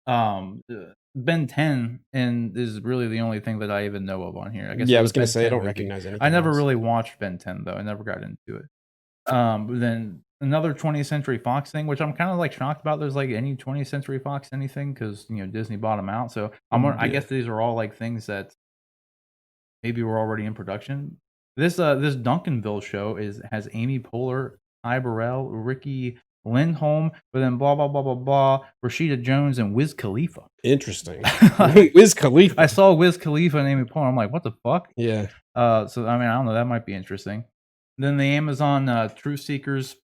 Ben 10 and is really the only thing that I even know of on here. I guess Yeah, I it was gonna Ben say I 10 don't movie. recognize anything. I never else. really watched Ben 10 though. I never got into it. But then another 20th Century Fox thing, which I'm kind of like shocked about. There's like any 20th Century Fox anything because Disney bought them out. So I Yeah. guess these are all like things that maybe were already in production. This Duncanville show has Amy Poehler, Ty Burrell, Ricky Lindholm, but then blah blah blah blah blah, Rashida Jones and Wiz Khalifa. Interesting. Wiz Khalifa. I saw Wiz Khalifa and Amy Poehler. I'm like, what the fuck? Yeah. So I mean, I don't know. That might be interesting. Then the Amazon Truth Seekers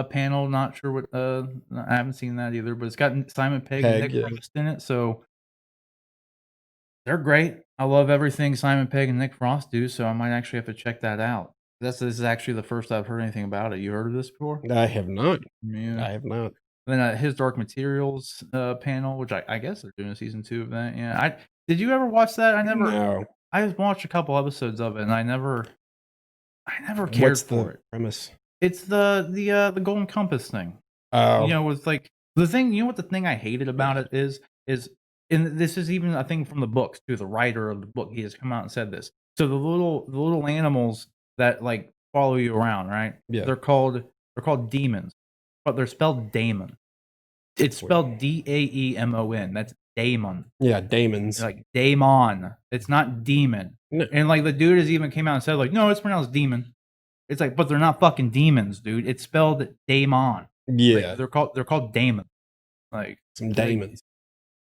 panel. Not sure what. I haven't seen that either, but it's got Simon Pegg and Nick yeah. Frost in it, so they're great. I love everything Simon Pegg and Nick Frost do, so I might actually have to check that out. This is actually the first I've heard anything about it. You heard of this before? I have not. Yeah. I have not. Then His Dark Materials panel, which I guess they're doing a season 2 of that. Yeah. Did you ever watch that? I never. No. I watched a couple episodes of it, and I never cared What's for the it. premise? It's the Golden Compass thing. Oh. With like the thing. What the thing I hated about it is, and this is even a thing from the books too. The writer of the book, he has come out and said this. So the little animals that like follow you around, right? Yeah. They're called demons, but they're spelled daemon. It's spelled Daemon. That's daemon. Yeah, daemons. Like daemon. It's not demon. No. And like the dude has even came out and said like, no, it's pronounced demon. It's like, but they're not fucking demons, dude. It's spelled daemon. Yeah. Like, they're called daemons. Like some daemons.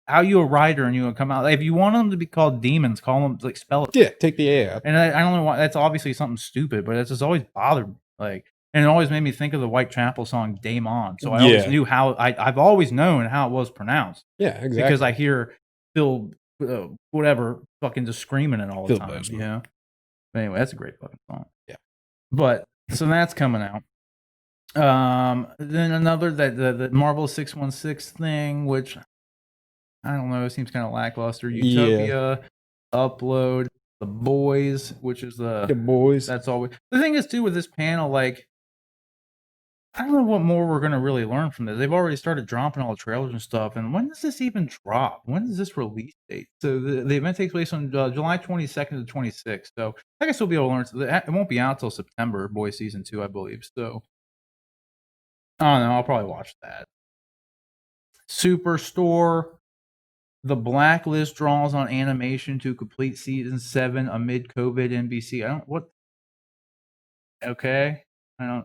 How you a writer and you would come out like, if you want them to be called demons, call them like spell it. Yeah, take the A out. And I don't know why. That's obviously something stupid, but it's just always bothered me. Like, and it always made me think of the Whitechapel song "Daemon." So I always knew how I've always known how it was pronounced. Yeah, exactly. Because I hear Phil, whatever, fucking just screaming it all the time. Bozeman. You know. But anyway, that's a great fucking song. Yeah. But so that's coming out. Then another the Marvel 616 thing, which I don't know, it seems kind of lackluster. Utopia, Upload, The Boys, which is The Boys. That's always the thing is too with this panel. Like, I don't know what more we're gonna really learn from this. They've already started dropping all the trailers and stuff. And when does this even drop? When is this release date? So the event takes place on July 22nd to 26th. So I guess we'll be able to learn. So it won't be out till September. Boys season 2, I believe. So I don't know. I'll probably watch that. Superstore. The Blacklist draws on animation to complete season 7 amid COVID NBC. Okay. I don't.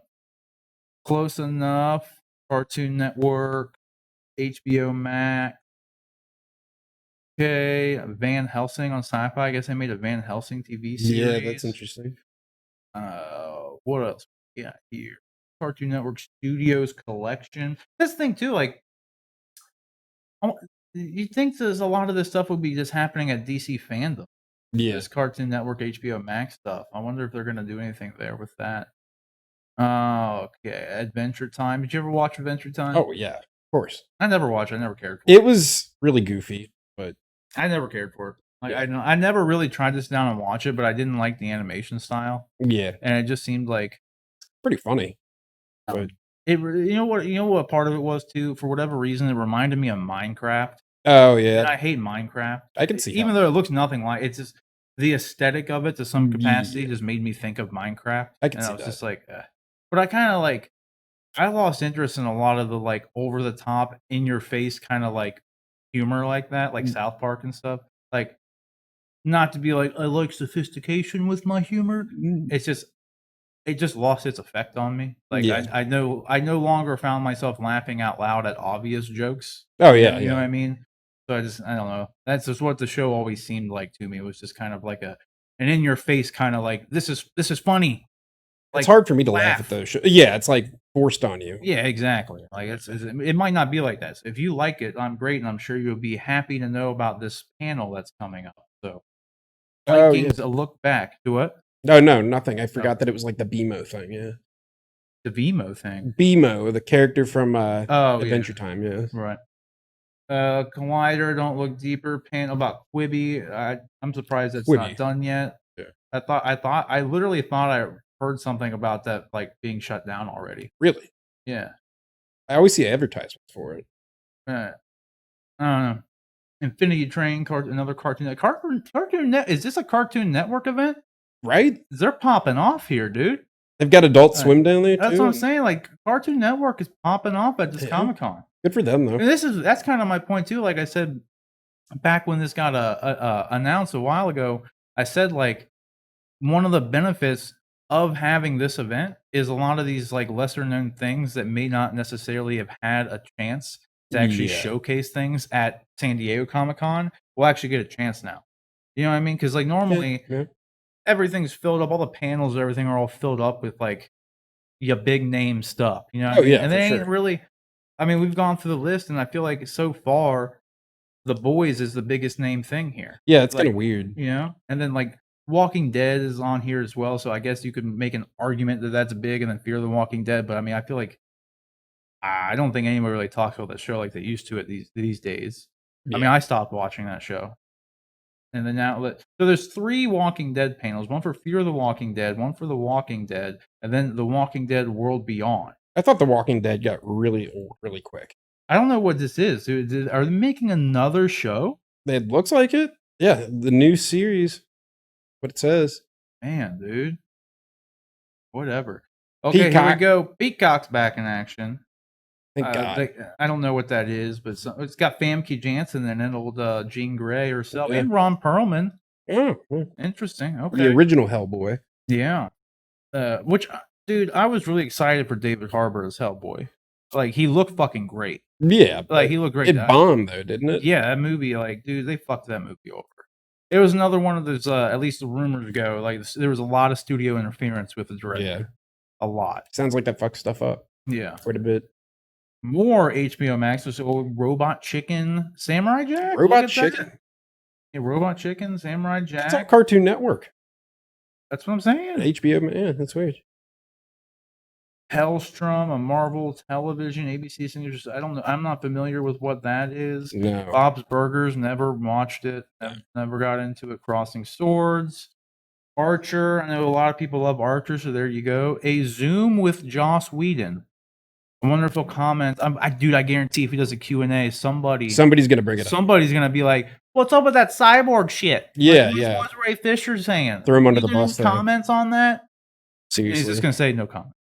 Close enough. Cartoon Network. HBO Max. Okay. Van Helsing on Sci-Fi. I guess they made a Van Helsing TV series. Yeah, that's interesting. What else? Yeah, here. Cartoon Network Studios Collection. This thing too, like, you think there's a lot of this stuff would be just happening at DC Fandom. Yeah. This Cartoon Network HBO Max stuff. I wonder if they're going to do anything there with that. Oh, okay. Adventure Time. Did you ever watch Adventure Time? Oh yeah, of course. I never watched it. I never cared for it. It was really goofy, but I never cared for it. Like, yeah, I never really tried to sit down and watch it, but I didn't like the animation style, yeah, and it just seemed like, pretty funny. But um, you know what part of it was too? For whatever reason, it reminded me of Minecraft, oh and yeah, I hate Minecraft. I can see how. Even though it looks nothing like it's just the aesthetic of it to some capacity Yeah, just made me think of Minecraft, I can and I see was that. just like, "Ugh." But I kinda like I lost interest in a lot of the, like, over the top, in your face kinda, like, humor like that, like Mm, South Park and stuff. Like, not to be like, "I like sophistication with my humor." mm, It's just it just lost its effect on me. Like, yeah. I no longer found myself laughing out loud at obvious jokes. Oh yeah, You know what yeah. I mean? So I don't know. That's just what the show always seemed like to me. It was just kind of like an in your face kinda like, this is funny." It's Like, hard for me to laugh at laugh. those yeah, it's, like, forced on you. Yeah, exactly. Like, it might not be like that. So if you like it, I'm great, and I'm sure you'll be happy to know about this panel that's coming up. So, Oh, yeah. Vikings, a look back to what? No, no, nothing. I Oh, forgot that it was, like, the BMO thing, yeah. the Vimo thing. BMO, the character from, Oh, yeah, Adventure Time, yeah. right. Collider, Don't Look Deeper, panel about Quibi. I'm surprised it's not Quibi, done yet. yeah. I literally thought I heard something about that, like, being shut down already. Really? Yeah. I always see advertisements for it. Uh, I don't know. Infinity Train, another Cartoon Net. Is this a Cartoon Network event? Right? They're popping off here, dude. They've got Adult Like, Swim down there that's what I'm too? saying. Like, Cartoon Network is popping off at this Yeah. Comic Con, Good for them, though. and that's kind of my point too. Like I said back when this got announced a while ago, I said like one of the benefits of having this event is a lot of these like lesser known things that may not necessarily have had a chance to actually Yeah. showcase things at San Diego Comic Con will actually get a chance now. You know what I mean? Because like Yeah, normally yeah. everything's filled up, all the panels, everything are all filled up with like your big name stuff. You know what I Oh, mean? yeah, And for they ain't sure. really. I mean, we've gone through the list, and I feel like so far, The Boys is the biggest name thing here. Yeah, it's kinda Like, weird. you know, and then like Walking Dead is on here as well. So I guess you could make an argument that that's big, and then Fear the Walking Dead. But I mean, I feel like I don't think anyone really talks about that show like they used to at these days. I Yeah. mean, I stopped watching that show. And then now, so there's 3 Walking Dead panels, one for Fear the Walking Dead, one for The Walking Dead, and then The Walking Dead World Beyond. I thought The Walking Dead got really old really quick. I don't know what this is. Are they making another show? It looks like it. Yeah, the new series, what it says. Man, dude. Whatever. Okay, here we Peacock, go. Peacock's back in action. thank God. I don't know what that is, but it's got Famke Janssen in it, old Jean Grey herself, Yeah. and Ron Perlman. Oh, yeah. Interesting. The Okay. original Hellboy. Yeah. Dude, I was really excited for David Harbour as Hellboy. Like, he looked fucking great. Yeah, Like, but he looked great. it bombed though, didn't it? Yeah, that movie, like, dude, they fucked that movie over. It was another one of those, at least the rumors go, like, there was a lot of studio interference with the director. Yeah. A lot. Sounds like that fucks stuff up Yeah. quite a bit. More HBO Max. So Robot Chicken, Samurai Jack. Look Robot at that. Chicken? Yeah, Robot Chicken, Samurai That's on Jack. Cartoon Network. That's what I'm saying. HBO, yeah, that's weird. Hellstrom, a Marvel Television, ABC Singers. I don't know. I'm not familiar with what that is. No. Bob's Burgers. Never watched it. Never got into it. Crossing Swords. Archer. I know a lot of people love Archer, so there you go. A Zoom with Joss Whedon. I wonder if he'll comment. Dude, I guarantee if he does a Q&A, somebody's gonna bring it up. somebody's gonna be like, "What's up with that cyborg shit?" Yeah, like, yeah. What's Ray Fisher saying? Throw him under the Is there bus any there. comments on that? And he's Seriously. just gonna say no comment.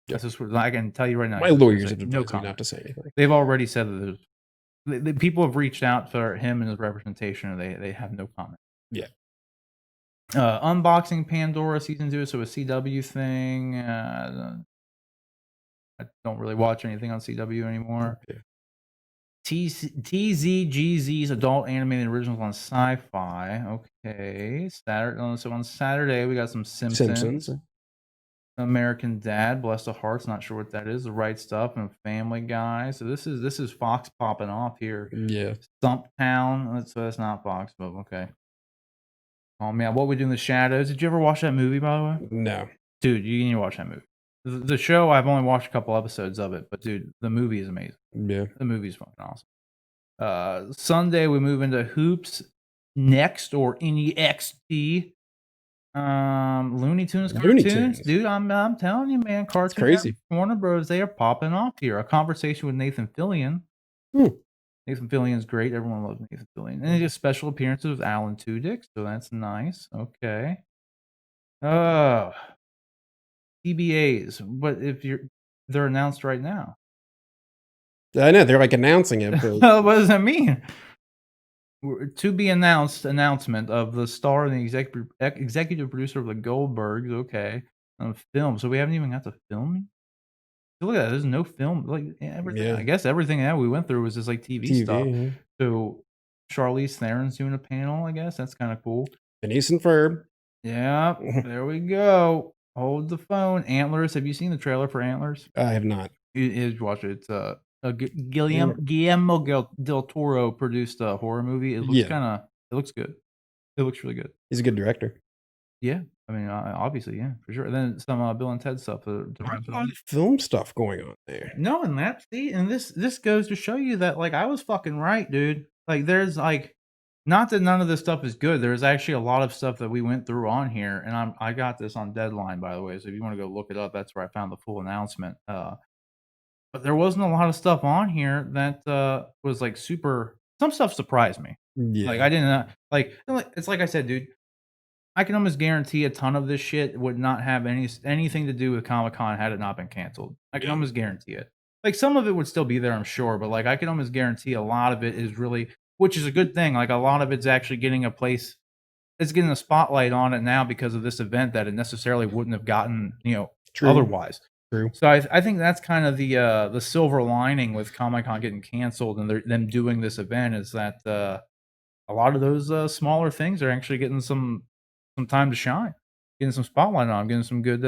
Yeah. That's just what I can tell you right now. My he's just gonna lawyers say have no advised me comment. not to say anything. They've already said that the people have reached out for him and his representation, and they have no comment. Yeah. Unboxing Pandora season 2, so a CW thing. I don't really watch anything on CW anymore. Okay. TZGZ's adult animated originals on Sci-Fi. Okay, Saturday. So on Saturday we got some Simpsons. American Dad, Bless the Hearts. Not sure what that is. The Right Stuff and Family Guy. So this is Fox popping off here. Yeah. Stumptown. That's not Fox, but okay. Oh man, What We Do in the Shadows. Did you ever watch that movie, by the way? No. Dude, you need to watch that movie. The show, I've only watched a couple episodes of it, but dude, the movie is amazing. Yeah. The movie's fucking awesome. Sunday we move into Hoops Next or NEXT. Looney Tunes Looney cartoons, Tunes. dude. I'm telling you, man, Cartoon crazy. Network, Warner Bros. They are popping off here. A conversation with Nathan Fillion. Hmm. Nathan Fillion's great. Everyone loves Nathan Fillion, and he gets special appearances with Alan Tudyk, so that's nice. Okay. Oh, TBAs, but if they're announced right now. I know they're like announcing it, but What does that mean? To be announced announcement of the star and the executive producer of the Goldbergs. Okay, film. So we haven't even got to filming. Look at that. There's no film. Like everything. Yeah. I guess everything that we went through was just like TV stuff. TV. Yeah. So Charlize Theron's doing a panel. I guess that's kind of cool. Phineas and Ferb. Yeah, there we go. Hold the phone. Antlers. Have you seen the trailer for Antlers? I have not. You watch it. It's Guillermo del Toro produced a horror movie. It looks Yeah. it looks good. It looks really good. He's a good director. Yeah, I mean, obviously, yeah, for sure. And then some Bill and Ted stuff. A lot of film stuff going on there. No, and that see, and this goes to show you that like I was fucking right, dude. Like there's like, not that none of this stuff is good. There's actually a lot of stuff that we went through on here, and I got this on Deadline, by the way. So if you want to go look it up, that's where I found the full announcement. But there wasn't a lot of stuff on here that was like super. Some stuff surprised me. Yeah. Like I didn't like. It's like I said, dude. I can almost guarantee a ton of this shit would not have anything to do with Comic-Con had it not been canceled. I can almost guarantee it. Like some of it would still be there, I'm sure, but like I can almost guarantee a lot of it is really, which is a good thing. Like a lot of it's actually getting a place. It's getting a spotlight on it now because of this event that it necessarily wouldn't have gotten, True. otherwise. True. So I think that's kind of the silver lining with Comic-Con getting canceled and them doing this event is that a lot of those smaller things are actually getting some time to shine, getting some spotlight on, getting some good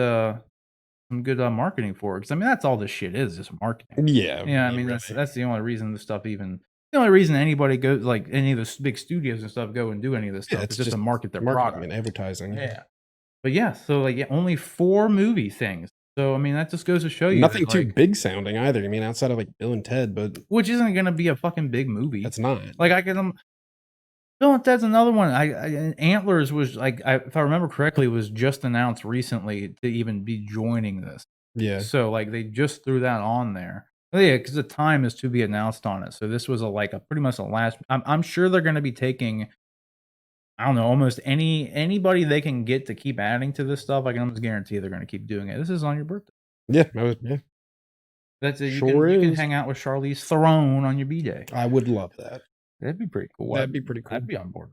marketing for it. Because I mean, that's all this shit is, just marketing. Yeah. Yeah, I mean that's the only reason this stuff even. The only reason anybody goes, like any of the big studios and stuff, go and do any of this stuff is just to market their product and advertising. Yeah, but yeah, so like only 4 movie things. So I mean, that just goes to show you Nothing that, too big sounding either. I mean, outside of like Bill and Ted, but which isn't going to be a fucking big movie. That's not. Like I can. Bill and Ted's another one. Antlers was like, if I remember correctly, was just announced recently to even be joining this. Yeah. So like they just threw that on there. Oh, yeah, because the time is to be announced on it. So this was a pretty much a last. I'm sure they're going to be taking. I don't know, almost anybody they can get to keep adding to this stuff. I can almost guarantee they're going to keep doing it. This is on your birthday. Yeah, That's it. Sure you can hang out with Charlize Theron on your b-day. I would love that. That'd be pretty cool. That'd be pretty cool. I'd be on board.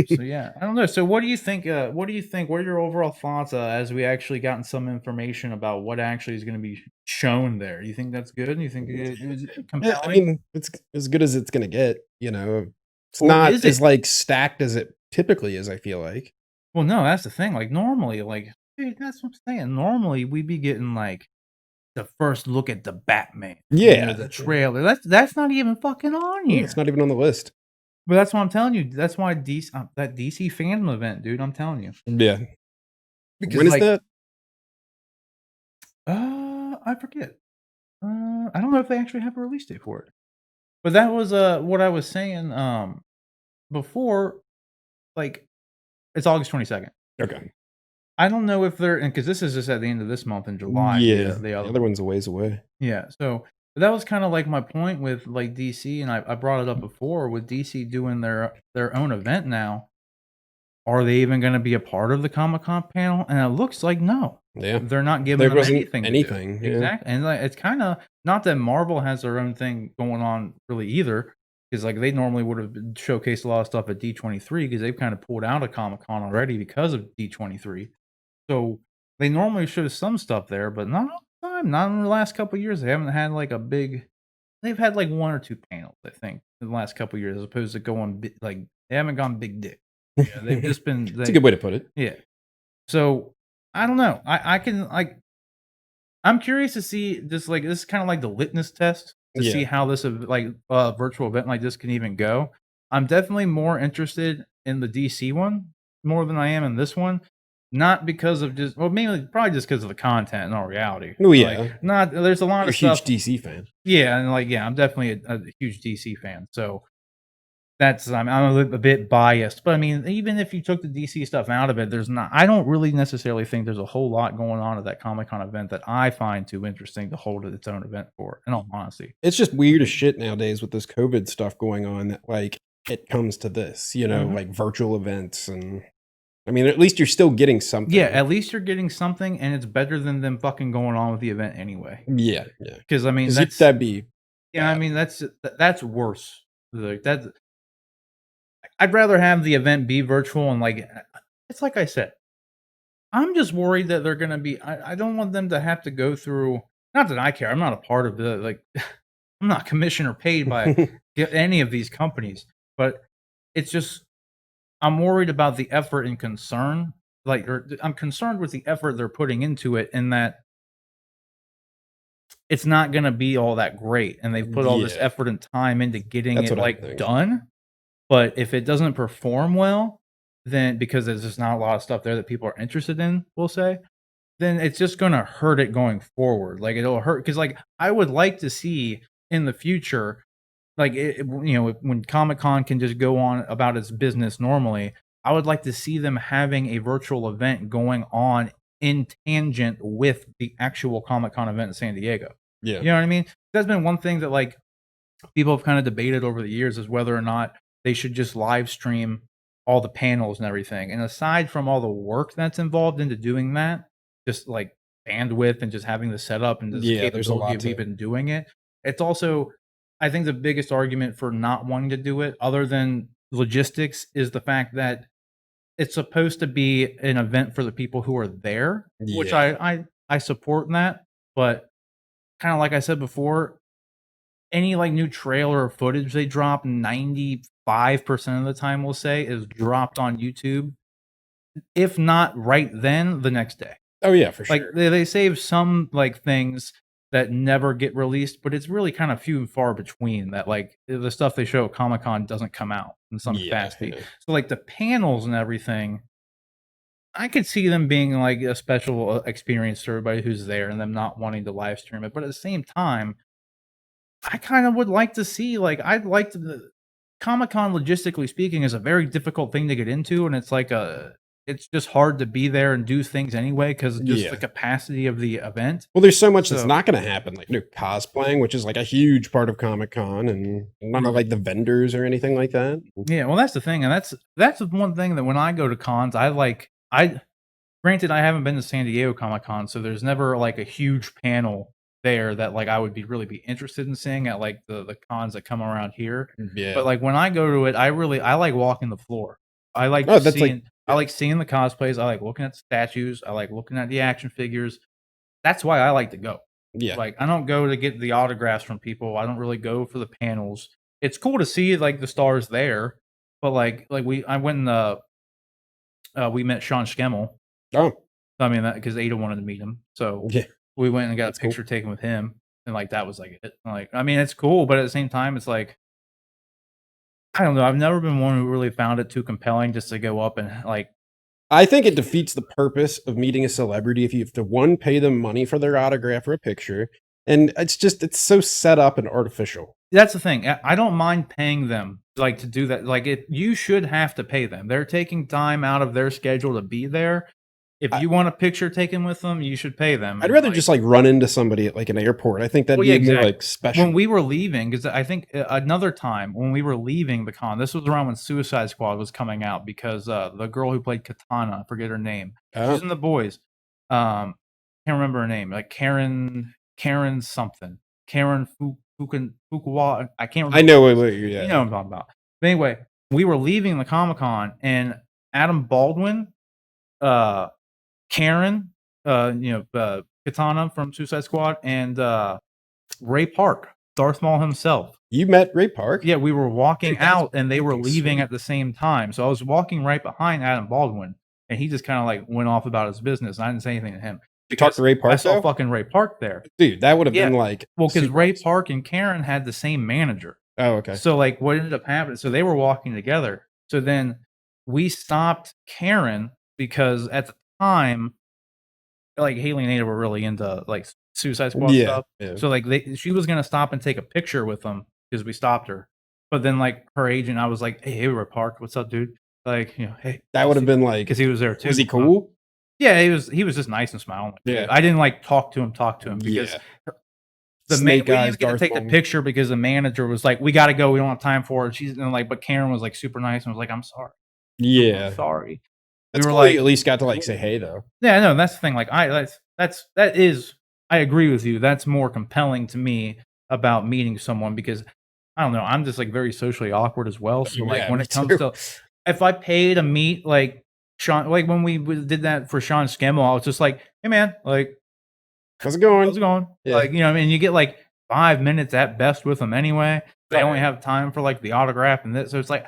So yeah, I don't know. So what do you think? What do you think? What are your overall thoughts as we actually gotten some information about what actually is going to be shown there? You think that's good? You think it's compelling? Yeah, I mean, it's as good as it's going to get. It's not as like stacked as it typically is. I feel like. Well, no, that's the thing. Like normally, dude, that's what I'm saying. Normally, we'd be getting like the first look at the Batman. Yeah, the trailer. That's not even fucking on here. It's not even on the list. But that's why I'm telling you. That's why DC that DC fandom event, dude. I'm telling you. Yeah. Because, when is that? I forget. I don't know if they actually have a release date for it. But that was what I was saying before. Like, it's August 22nd. Okay. I don't know if they're, because this is just at the end of this month in July. Yeah, the other one's a ways away. Yeah, so that was kind of like my point with like DC, and I brought it up before with DC doing their own event now. Are they even going to be a part of the Comic-Con panel? And it looks like no. Yeah, they're not giving them anything. Yeah. Exactly, and like, it's kind of not that Marvel has their own thing going on really either, because like they normally would have showcased a lot of stuff at D23 because they've kind of pulled out of Comic-Con already because of D23. So they normally show some stuff there, but not all the time. Not in the last couple of years. They haven't had like a big. They've had like 1 or 2 panels, I think, in the last couple of years, as opposed to going like they haven't gone big dick. Yeah, they've just been. That's a good way to put it. Yeah. So I don't know. I can like. I'm curious to see just like this is kind of like the litmus test to see how this virtual event like this can even go. I'm definitely more interested in the DC one more than I am in this one. not because of just mainly probably just because of the content in all reality. Oh, yeah. Like, not there's a lot You're a of stuff. huge DC fan. Yeah, and I'm definitely a huge DC fan. So that's I'm a bit biased, but I mean, even if you took the DC stuff out of it, there's not. I don't really necessarily think there's a whole lot going on at that Comic Con event that I find too interesting to hold its own event for. In all honesty, It's just weird as shit nowadays with this COVID stuff going on that, like, it comes to this, like virtual events. And I mean, at least you're still getting something. Yeah, at least you're getting something, and it's better than them fucking going on with the event anyway. Yeah. Because I mean, that'd be. Yeah, I mean that's worse. Like that's I'd rather have the event be virtual and it's like I said. I'm just worried that they're gonna be. I don't want them to have to go through. Not that I care. I'm not a part of the I'm not commissioned or paid by any of these companies, but it's just I'm worried about the effort and concern. I'm concerned with the effort they're putting into it, and that it's not gonna be all that great. And they've put all this effort and time into getting That's it what I think. done. But if it doesn't perform well, then because there's just not a lot of stuff there that people are interested in, we'll say, then it's just gonna hurt it going forward. Like it'll hurt because I would like to see in the future, when Comic Con can just go on about its business normally, I would like to see them having a virtual event going on in tangent with the actual Comic Con event in San Diego. Yeah. You know what I mean? That's been one thing that people have kind of debated over the years is whether or not they should just live stream all the panels and everything. And aside from all the work that's involved into doing that, just like bandwidth and just having the setup and the capability of even doing it, it's also, I think the biggest argument for not wanting to do it, other than logistics, is the fact that it's supposed to be an event for the people who are there, which I support that. But kind of like I said before, any new trailer or footage they drop, 95% of the time, we'll say, is dropped on YouTube. If not right then, the next day. Oh yeah, for sure. They save some things that never get released, but it's really kind of few and far between that the stuff they show at Comic-Con doesn't come out in some capacity. Yeah. So the panels and everything, I could see them being a special experience to everybody who's there and them not wanting to live stream it. But at the same time, I kind of would like to see, I'd like to. Comic-Con, logistically speaking, is a very difficult thing to get into, and it's just hard to be there and do things anyway because of just the capacity of the event. Well, there's so much that's not going to happen, cosplaying, which is a huge part of Comic-Con, and none of the vendors or anything like that. Yeah, well, that's the thing, and that's one thing that when I go to cons, granted, I haven't been to San Diego Comic-Con, so there's never a huge panel there that I would really be interested in seeing at the cons that come around here. Yeah. But when I go to it, I like walking the floor. I like seeing I like seeing the cosplays. I like looking at the statues. I like looking at the action figures. That's why I like to go. Yeah. I don't go to get the autographs from people. I don't really go for the panels. It's cool to see the stars there, but I went and we met Sean Schemmel. Oh. I mean, because Ada wanted to meet him, so yeah. We went and got a picture taken with him, and that was it. I mean, it's cool, but at the same time, it's I don't know. I've never been one who really found it too compelling just to go up and I think it defeats the purpose of meeting a celebrity if you have to pay them money for their autograph or a picture, and it's so set up and artificial. That's the thing. I don't mind paying them to do that. You should have to pay them. They're taking time out of their schedule to be there. If you want a picture taken with them, you should pay them. I'd rather just run into somebody at an airport. I think that'd be more special. When we were leaving, because I think another time when we were leaving the con, this was around when Suicide Squad was coming out, because the girl who played Katana, I forget her name. She's in The Boys. Can't remember her name. Karen something. Karen Fukuwa. I can't remember. I know what you're. You know what I'm talking about. But anyway, we were leaving the Comic-Con, and Adam Baldwin, Karen, Katana from Suicide Squad, and Ray Park, Darth Maul himself. You met Ray Park? Yeah, we were walking out, and they were leaving at the same time. So I was walking right behind Adam Baldwin, and he just kind of went off about his business. And I didn't say anything to him. You talked to Ray Park? I saw fucking Ray Park there, dude. That would have been well, because Ray Park and Karen had the same manager. Oh, okay. So what ended up happening? So they were walking together. So then we stopped Karen, because at the time, like Haley and Ada were really into like Suicide Squad Yeah, stuff. yeah. So like she was gonna stop and take a picture with them because we stopped her. But then like her agent, I was like, "Hey, we're parked. What's up, dude?" Like, hey, That would have been like, because he was there was too. he cool? Yeah, he was just nice and smiling. Yeah. I didn't like talk to him because Yeah. the Snake we didn't eyes, even get to Darth take the Maul. picture because the manager was like, "We got to go. We don't have time for it." She's and like, but Karen was like super nice and was like, "I'm sorry. Yeah. I'm sorry." We That's were cool like, you at least got to, like, say hey, though. yeah, no, that's the thing. Like, that is, I agree with you. That's more compelling to me about meeting someone because I don't know. I'm just like very socially awkward as well. So like Yeah, when me it comes too. to if I pay to meet like Sean, like when we did that for Sean Scammell, I was just like, hey man, like How's it going? how's it going? Yeah. Like, you know, what I mean, you get like 5 minutes at best with them anyway. They only Right. have time for like the autograph and this, so it's like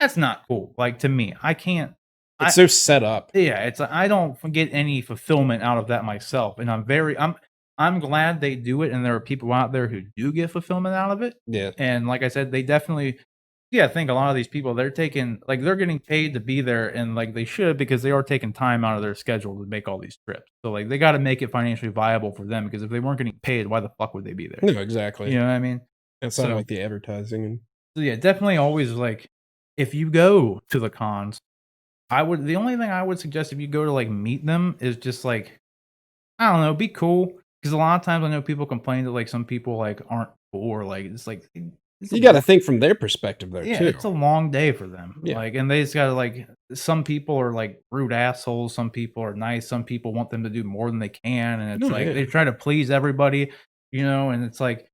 that's not cool. Like to me, I can't. It's so set up. Yeah, it's I don't get any fulfillment out of that myself, and I'm glad they do it, and there are people out there who do get fulfillment out of it. Yeah. And like I said, they definitely, yeah, I think a lot of these people they're taking like they're getting paid to be there, and like they should because they are taking time out of their schedule to make all these trips. So like they got to make it financially viable for them because if they weren't getting paid, why the fuck would they be there? No, exactly. You know what I mean? Outside of, So, like, the advertising and so yeah, definitely always like if you go to the cons the only thing I would suggest if you go to, like, meet them is just, like, I don't know, be cool. Because a lot of times I know people complain that, like, some people, like, aren't cool or, like, it's a you gotta lo think from their perspective, though, yeah, too. it's a long day for them. Yeah. Like, and they just gotta, like some people are, like, rude assholes, some people are nice, some people want them to do more than they can, and it's No, like, yeah. they try to please everybody, you know, and it's like,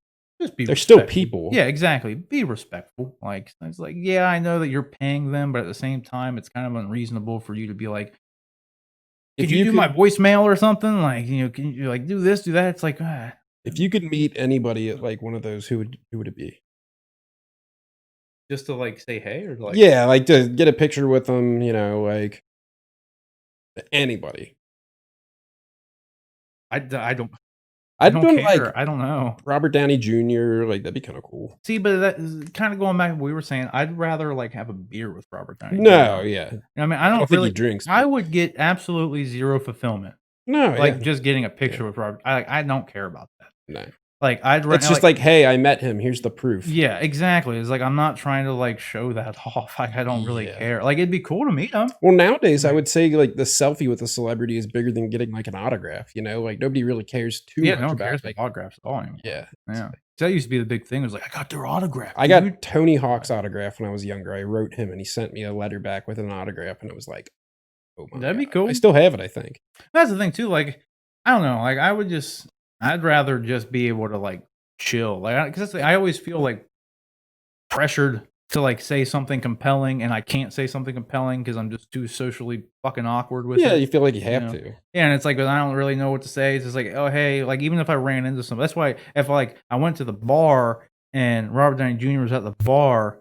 just be They're still respectful. people. Yeah, exactly, be respectful. Like, it's like, yeah, I know that you're paying them, but at the same time, it's kind of unreasonable for you to be like, If could you you do my could voicemail or something? Like, you know, can you, like, do this, do that? It's like, if you could meet anybody at, like, one of those, who would it be? just to, like, say hey or, like Yeah, like, to get a picture with them, like, anybody. I don't I I'd don't done, like, care. I don't know. Robert Downey Jr., like, that'd be kinda cool. See, but that is kinda going back to what we were saying, I'd rather, like, have a beer with Robert Downey No, Jr. yeah. I mean, I I don't don't think he really drinks, I but would get absolutely 0 fulfillment, no, yeah. like, just getting a Yeah, picture with Robert I don't care about that. no. Like, I'd It's just like like, "Hey, I met him, here's the proof." yeah, exactly. It's like, I'm not trying to, like, show that off, like, I don't really Yeah. care. Like, it'd be cool to meet him. Well, nowadays, I Like would say, like, the selfie with a celebrity is bigger than getting, like, an autograph, Like, nobody really cares too yeah, no much one about, cares about like autographs at all anymore. yeah. Yeah. 'Cause that used to be the big thing, it was like, "I got their autograph, I dude." got Tony Hawk's autograph when I was younger. I wrote him, and he sent me a letter back with an autograph, and it was like, "Oh my That'd be god." I cool. still have it, I think. That's the thing too, like, I don't know, like, I'd rather just be able to, like, chill, like, because I always feel, like, pressured to, like, say something compelling, and I can't say something compelling because 'cause I'm just too socially fucking awkward with Yeah, it, you feel like you you have know? to. Yeah, and it's like, I don't really know what to say, it's just like, "Oh, hey," like, even if I ran into some that's why if, like, I went to the bar and Robert Downey Jr. was at the bar,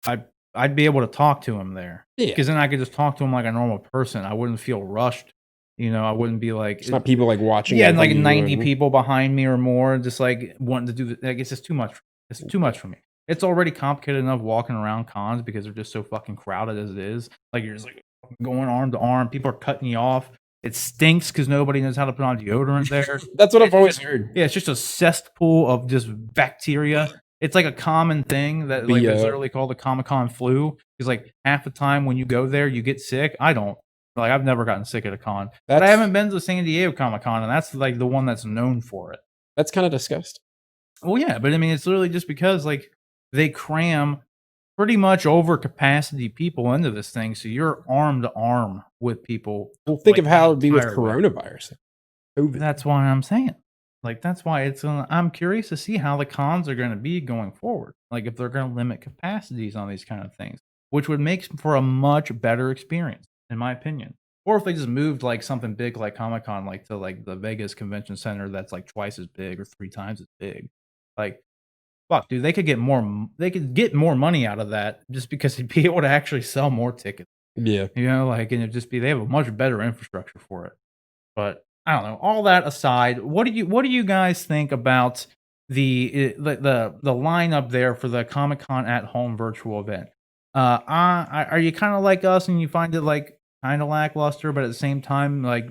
I'd I'd be able to talk to him there, Yeah. because then I could just talk to him like a normal person, I wouldn't feel rushed, you know, I wouldn't be like It's not people, like, watching yeah, and over like you 90 and people behind me or more, just like wanting to do like it's just too much. It's too much for me. It's already complicated enough walking around cons because they're just so fucking crowded as it is. Like you're just like going arm to arm. People are cutting you off. It stinks because nobody knows how to put on deodorant there. That's what I've It's always just heard. yeah, it's just a cesspool of just bacteria. It's like a common thing that like is The, literally called the Comic Con flu. Because like half the time when you go there, you get sick. I don't. Like I've never gotten sick at a con. But I that's haven't been to the San Diego Comic Con, and that's like the one that's known for it. that's kinda disgusting. Well, yeah, but I mean, it's literally just because like they cram pretty much over capacity people into this thing, so you're arm to arm with people. Well, think Like of how the it'd be with entire way. coronavirus. COVID. That's why I'm saying. Like that's why it's. I'm curious to see how the cons are going to be going forward. Like if they're going to limit capacities on these kind of things, which would make for a much better experience, in my opinion. Or if they just moved like something big like Comic Con, like to like the Vegas Convention Center, that's like twice as big or 3 times as big. Like fuck, dude, they could get more. They could get more money out of that just because they'd be able to actually sell more tickets. Yeah. You know, like and it just be they have a much better infrastructure for it. But I don't know. All that aside, what do you guys think about the lineup there for the Comic Con at Home virtual event? Are you kind of like us and you find it like kind of lackluster, but at the same time, like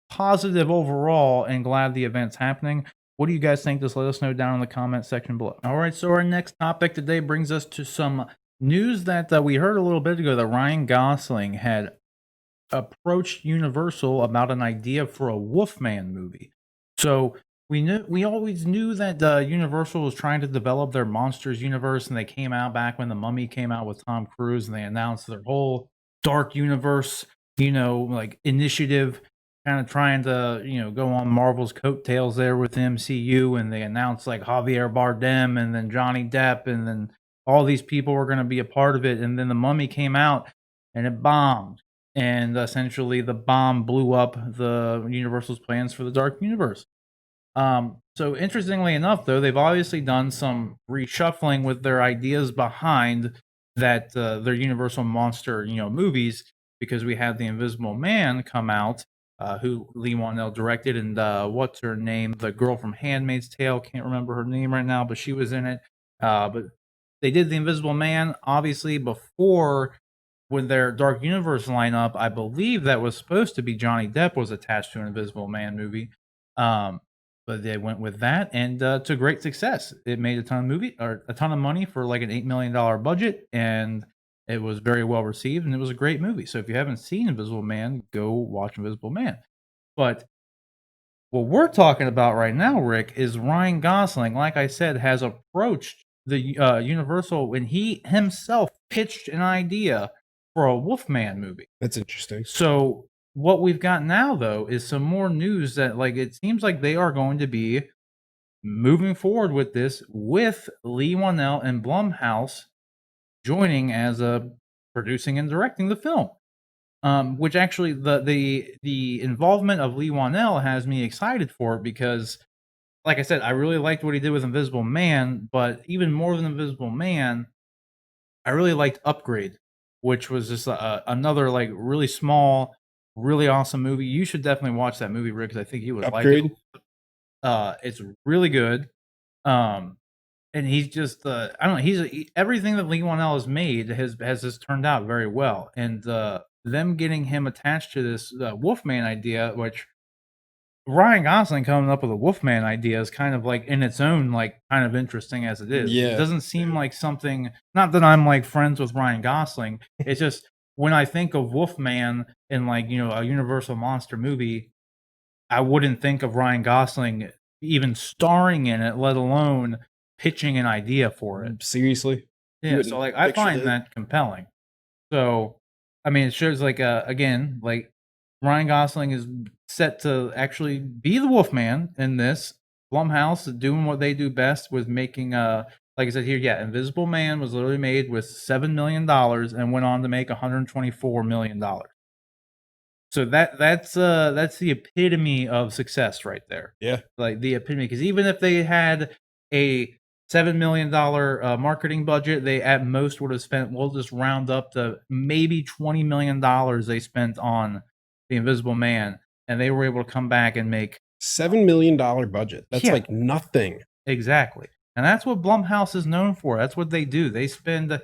positive overall, and glad the event's happening. What do you guys think? Just let us know down in the comment section below. All right, so our next topic today brings us to some news that we heard a little bit ago that Ryan Gosling had approached Universal about an idea for a Wolfman movie. So we always knew that Universal was trying to develop their monsters universe, and they came out back when The Mummy came out with Tom Cruise, and they announced their whole dark universe, like initiative, kind of trying to go on Marvel's coattails there with MCU, and they announced like Javier Bardem and then Johnny Depp, and then all these people were going to be a part of it, and then The Mummy came out and it bombed, and essentially the bomb blew up the Universal's plans for the Dark Universe. So interestingly enough, though, they've obviously done some reshuffling with their ideas behind that their Universal monster, movies, because we had the Invisible Man come out, who Leigh Whannell directed, and what's her name, the girl from Handmaid's Tale, can't remember her name right now, but she was in it. But they did the Invisible Man obviously before with their Dark Universe lineup. I believe that was supposed to be Johnny Depp was attached to an Invisible Man movie. But they went with that, and to great success. It made a ton of money for like an $8 million budget, and it was very well received, and it was a great movie. So if you haven't seen Invisible Man, go watch Invisible Man. But what we're talking about right now, Rick, is Ryan Gosling, like I said, has approached the Universal when he himself pitched an idea for a Wolfman movie. That's interesting. So what we've got now, though, is some more news that like it seems like they are going to be moving forward with this, with Leigh Whannell and Blumhouse joining as producing and directing the film. Which actually the involvement of Leigh Whannell has me excited for it, because, like I said, I really liked what he did with Invisible Man, but even more than Invisible Man, I really liked Upgrade, which was just another like really small, really awesome movie. You should definitely watch that movie, Rick, because I think you would like it. It's really good. And he's just I don't know, everything that Leigh Whannell has made has just turned out very well. And them getting him attached to this Wolfman idea, which Ryan Gosling coming up with a Wolfman idea is kind of like in its own like kind of interesting as it is. Yeah. It doesn't seem like something, not that I'm like friends with Ryan Gosling. It's just when I think of Wolfman in like, a Universal monster movie, I wouldn't think of Ryan Gosling even starring in it, let alone pitching an idea for it. Seriously? Yeah, so like I find that compelling. So, I mean, it shows like again, like Ryan Gosling is set to actually be the Wolfman in this. Blumhouse is doing what they do best with making like I said here, yeah, Invisible Man was literally made with $7 million and went on to make $124 million. So that's the epitome of success right there. Yeah. Like the epitome, because even if they had a $7 million marketing budget, they at most would have spent, we'll just round up to maybe $20 million they spent on the Invisible Man, and they were able to come back and make $7 million budget. That's like nothing. Exactly. And that's what Blumhouse is known for. That's what they do. They spend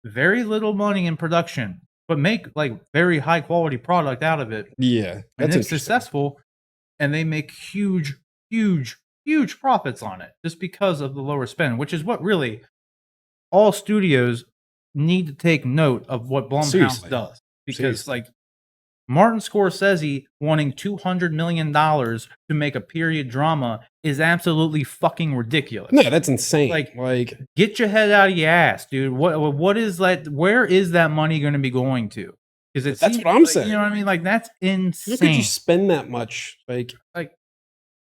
very little money in production, but make like very high quality product out of it. Yeah, and it's successful, and they make huge, huge, huge profits on it just because of the lower spend, which is what really all studios need to take note of what Blumhouse does. Because like Martin Scorsese wanting $200 million to make a period drama is absolutely fucking ridiculous. No, that's insane. Like get your head out of your ass, dude. What is that? Where is that money going to be going to? Because that's what I'm saying. You know what I mean? Like that's insane. How could you spend that much? Like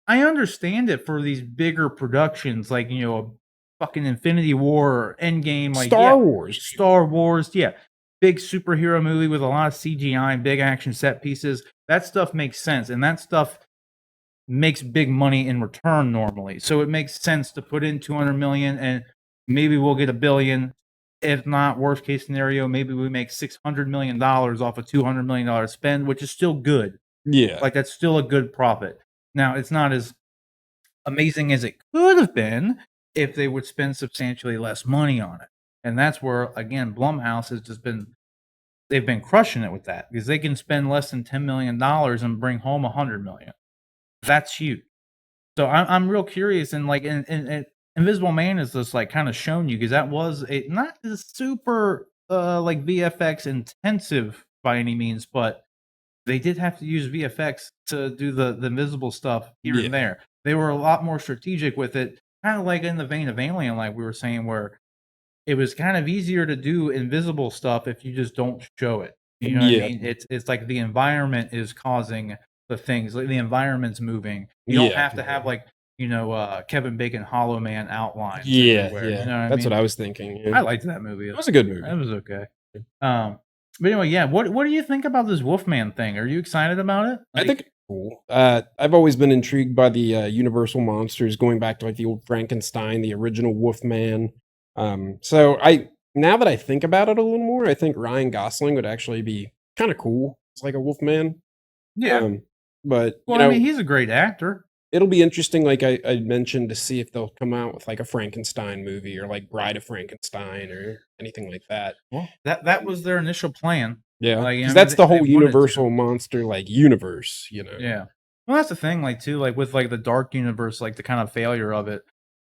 I understand it for these bigger productions, like fucking Infinity War or Endgame, like Star Wars, yeah. Big superhero movie with a lot of CGI and big action set pieces. That stuff makes sense, and that stuff makes big money in return normally. So it makes sense to put in 200 million, and maybe we'll get $1 billion. If not, worst case scenario, maybe we make $600 million off a $200 million spend, which is still good. Yeah, like that's still a good profit. Now it's not as amazing as it could have been if they would spend substantially less money on it. And that's where, again, Blumhouse has just been they've been crushing it with that because they can spend less than $10 million and bring home $100 million. That's huge. So I'm real curious, and like, and Invisible Man is just like kind of shown you because that was a not a super like VFX intensive by any means, but they did have to use VFX to do the invisible stuff here and Yeah. there. They were a lot more strategic with it, kind of like in the vein of Alien, like we were saying, where it was kind of easier to do invisible stuff if you just don't show it. You know what I Yeah. mean? It's like the environment is causing the things, like the environment's moving. You don't Yeah. have to have like, Kevin Bacon Hollow Man outlines Yeah. everywhere. You Yeah. know what I That's what mean? I was thinking. Yeah. I liked that movie. It was a good It movie. was okay. But anyway, yeah. What do you think about this Wolfman thing? Are you excited about it? I think it's cool. I've always been intrigued by the Universal monsters, going back to like the old Frankenstein, the original Wolfman. So now that I think about it a little more, I think Ryan Gosling would actually be kind of cool. It's like a Wolfman. yeah. But Well, I mean, he's a great actor. it'll be interesting, like I mentioned, to see if they'll come out with like a Frankenstein movie or like Bride of Frankenstein or anything like that. Well, that was their initial plan. Yeah, Like, because that's the they whole wanted to. Universal monster like universe. Yeah. Well, that's the thing, like, too, like, with, like, the Dark Universe, like, the kind of failure of it,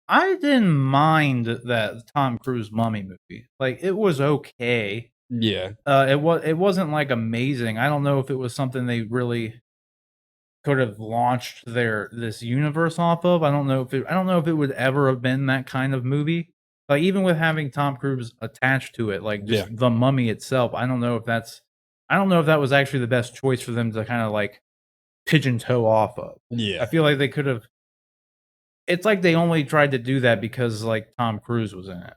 I didn't mind that Tom Cruise Mummy movie. Like, it was okay. Yeah, It wasn't, like, amazing. I don't know if it was something they really could have launched this universe off of. I don't know if it would ever have been that kind of movie. Like, even with having Tom Cruise attached to it, like, just Yeah. the Mummy itself, I don't know if that was actually the best choice for them to kinda, like, pigeon toe off of. I yeah, feel like they could have. It's like they only tried to do that because like Tom Cruise was in it,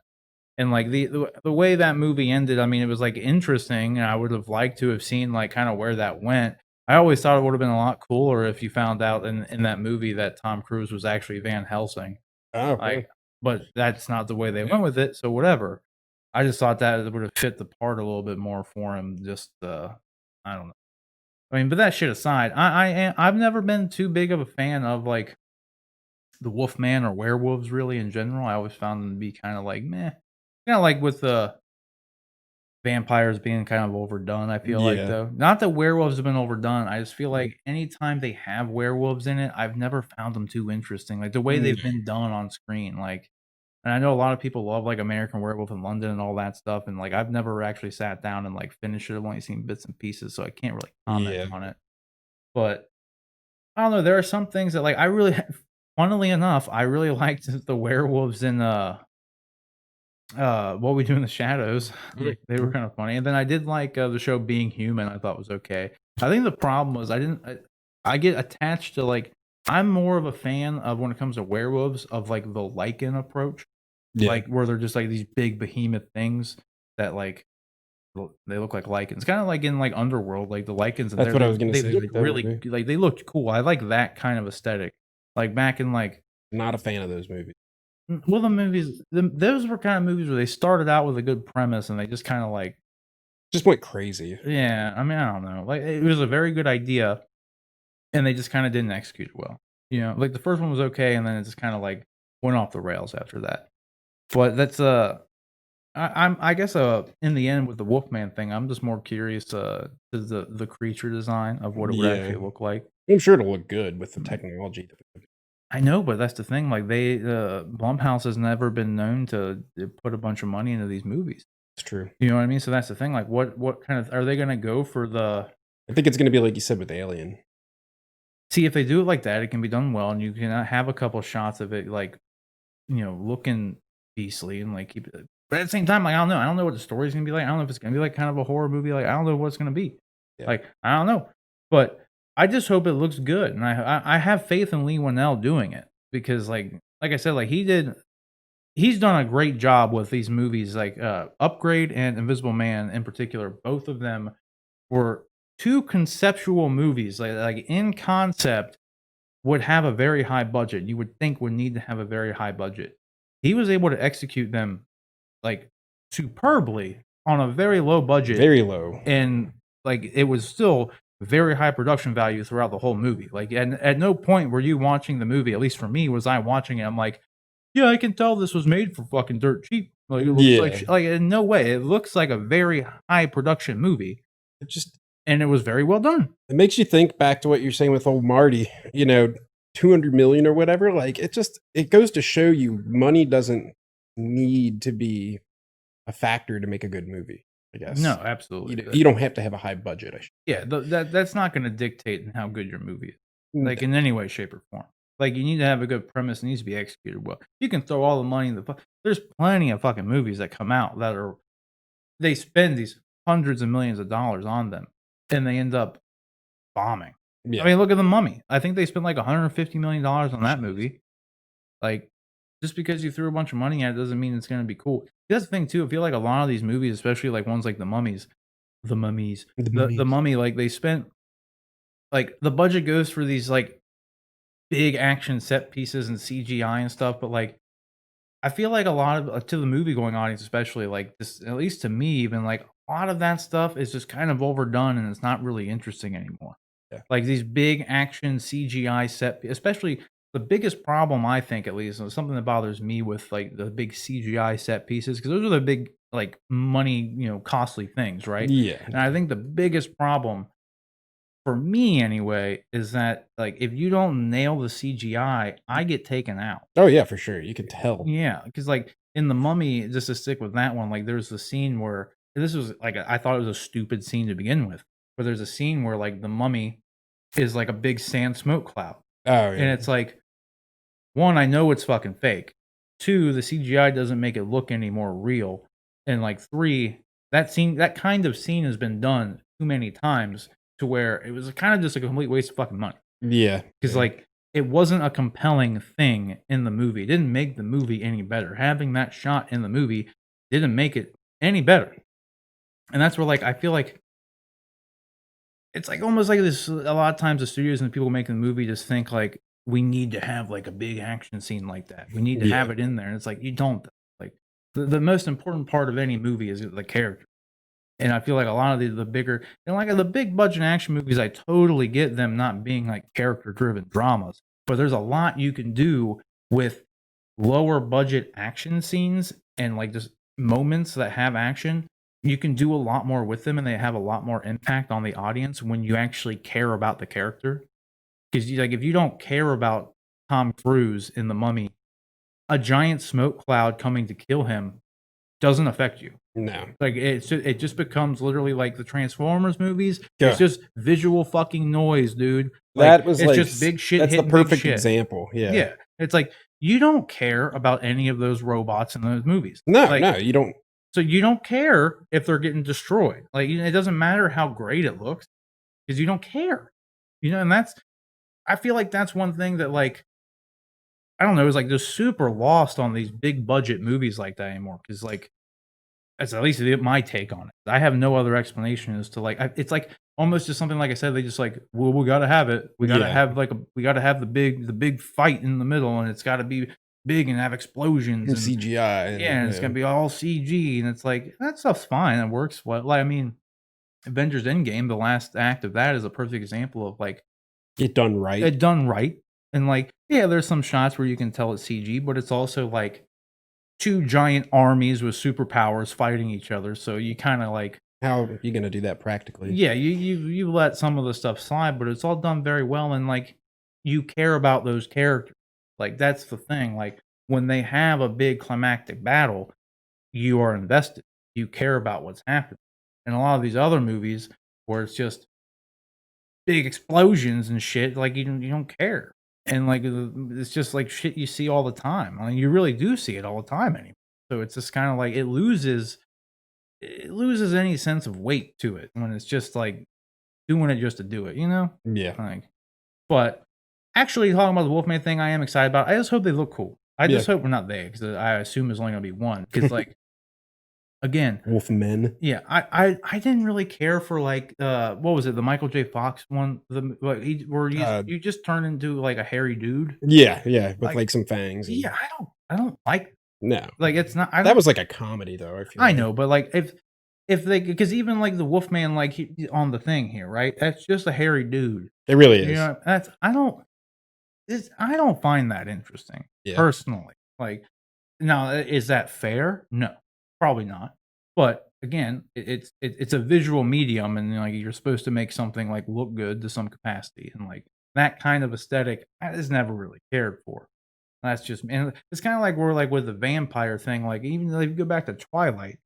and like the way that movie ended. I mean, it was like interesting, and I would have liked to have seen like kind of where that went. I always thought it would have been a lot cooler if you found out in that movie that Tom Cruise was actually Van Helsing. oh, Like, but that's not the way they went with it. So whatever. I just thought that it would have fit the part a little bit more for him. Just I don't know. I mean, but that shit aside, I've never been too big of a fan of like the Wolfman or werewolves really in general. I always found them to be kind of like meh. Kind of like with the vampires being kind of overdone. I feel like Yeah. though, not that werewolves have been overdone. I just feel Mhm. like anytime they have werewolves in it, I've never found them too interesting. Like the way they've been done on screen, like. And I know a lot of people love like American Werewolf in London and all that stuff, and like I've never actually sat down and like finished it. I've only seen bits and pieces, so I can't really comment Yeah. on it. But I don't know. There are some things that like I really, funnily enough, I really liked the werewolves in What We Do in the Shadows. They were kind of funny, and then I did like the show Being Human. I thought was okay. I think the problem was I get attached to like I'm more of a fan of when it comes to werewolves of like the lichen approach, Yeah. like where they're just like these big behemoth things that like they look like lichens, kind of like in like Underworld, like the lichens. In That's there, what I was gonna they say, look like that really movie. like they looked cool. I like that kind of aesthetic. Like back in like Not a fan of those movies. well, the movies, those were kind of movies where they started out with a good premise and they just kind of like Just went crazy. yeah. I mean, I don't know. Like it was a very good idea, and they just kind of didn't execute it well. Like the first one was okay, and then it just kind of like went off the rails after that. But that's I guess in the end with the Wolfman thing, I'm just more curious to the creature design of what it would Yeah. actually look like. I'm sure it'll look good with the Mm. technology. I know, but that's the thing. Like Blumhouse has never been known to put a bunch of money into these movies. It's true. You know what I mean? So that's the thing. Like, what kind of are they going to go for the? I think it's gonna be like you said with Alien. See, if they do it like that, it can be done well, and you can have a couple shots of it, like looking beastly and like keep it. But at the same time, like I don't know. I don't know what the story's gonna be like. I don't know if it's gonna be like kind of a horror movie. Like I don't know what it's gonna be. Yeah. Like I don't know. But I just hope it looks good, and I have faith in Leigh Whannell doing it because like I said, like he's done a great job with these movies, like Upgrade and Invisible Man in particular. Both of them were two conceptual movies, like in concept would have a very high budget. You would think would need to have a very high budget. He was able to execute them like superbly on a very low budget, Very low. and like it was still very high production value throughout the whole movie. Like at no point were you watching the movie, at least for me, was I watching it. I'm like, yeah, I can tell this was made for fucking dirt cheap. Like it looks Yeah. like in no way. It looks like a very high production movie, It just and it was very well done. it makes you think back to what you're saying with old Marty, 200 million or whatever. Like it goes to show you money doesn't need to be a factor to make a good movie, I No, guess. absolutely. You don't have to have a high budget. Yeah, that's not going to dictate how good your movie is, No. like in any way, shape, or form. Like you need to have a good premise. It needs to be executed well. You can throw all the money in there's plenty of fucking movies that come out that are they spend these hundreds of millions of dollars on them, and they end up bombing. I Yeah. mean, look at The Mummy. I think they spent like $150 million on that movie. Like, just because you threw a bunch of money at it doesn't mean it's going to be cool. That's the thing too. I feel like a lot of these movies, especially like ones like the Mummies, The the Mummies. Mummy, like they spent like the budget goes for these like big action set pieces and CGI and stuff, but like I feel like a lot of to the movie going audience, especially like this, at least to me, even like a lot of that stuff is just kind of overdone and it's not really interesting anymore. Yeah. Like these big action CGI set, especially the biggest problem I think, at least, and something that bothers me with like the big CGI set pieces, because those are the big like money, costly things, right? Yeah. And I think the biggest problem for me anyway is that like if you don't nail the CGI, I get taken out. Oh yeah, for sure. You can tell. Yeah, because like in The Mummy, just to stick with that one, like there's the scene where this was like I thought it was a stupid scene to begin with, but there's a scene where like the mummy is like a big sand smoke cloud, Oh and yeah. it's like one, I know it's fucking fake. Two, the CGI doesn't make it look any more real, and like three, that kind of scene has been done too many times to where it was kind of just a complete waste of fucking money. Yeah. Because Yeah. like it wasn't a compelling thing in the movie. It didn't make the movie any better. Having that shot in the movie didn't make it any better. And that's where like I feel like it's like almost like this a lot of times the studios and the people making the movie just think like we need to have like a big action scene like that. We need to Yeah. have it in there. And it's like you don't. Like the most important part of any movie is the character. And I feel like a lot of the bigger and like the big budget action movies, I totally get them not being like character driven dramas, but there's a lot you can do with lower budget action scenes and like just moments that have action. You can do a lot more with them, and they have a lot more impact on the audience when you actually care about the character. Because like if you don't care about Tom Cruise in The Mummy, a giant smoke cloud coming to kill him doesn't affect you. No. Like it just becomes literally like the Transformers movies. Yeah. It's just visual fucking noise, dude. Like, That was it's like just big shit. that's the Hitting big perfect shit. example. Yeah. Yeah, it's like you don't care about any of those robots in those movies. No, Like, no, you don't. so you don't care if they're getting destroyed. Like it doesn't matter how great it looks because you don't care. And that's I feel like that's one thing that like I don't know is like just super lost on these big budget movies like that anymore. Because like that's at least my take on it. I have no other explanation as to like it's like almost just something like I said. They just like, well, we got to have it. We got to Yeah. have we got to have the big fight in the middle, and it's got to be big and have explosions and CGI. And, yeah, and it's gonna be all CG, and it's like that stuff's fine. It works well. Like, I mean, Avengers Endgame, the last act of that is a perfect example of like it done right. it done right, and like yeah, there's some shots where you can tell it's CG, but it's also like two giant armies with superpowers fighting each other. So you kind of like How are you gonna do that practically? yeah, you let some of the stuff slide, but it's all done very well, and like you care about those characters. Like that's the thing. Like when they have a big climactic battle, you are invested. You care about what's happening. And a lot of these other movies where it's just big explosions and shit, like you don't care. And like it's just like shit you see all the time. I mean, you really do see it all the time anymore. So it's just kind of like it loses any sense of weight to it when it's just like doing it just to do it, Yeah. Like, but actually talking about the Wolfman thing, I am excited about. I just hope they look cool. I just hope we're not they because I assume there's only gonna be one. Because like again, Wolfmen. yeah, I didn't really care for like what was it, the Michael J. Fox one, where you just turn into like a hairy dude. Yeah, yeah, with Like, like some fangs. Yeah, I don't like No. like it's not. That was like a comedy though. I know, but like if they because even like the Wolfman like on the thing here, right? That's just a hairy dude. It really is. That's I don't find that interesting Yeah. personally. Like, now, is that fair? No, probably not. But again, it's a visual medium, and like you're supposed to make something like look good to some capacity, and like that kind of aesthetic I just never really cared for. That's just and it's kind of like we're like with the vampire thing. Like even if you go back to Twilight,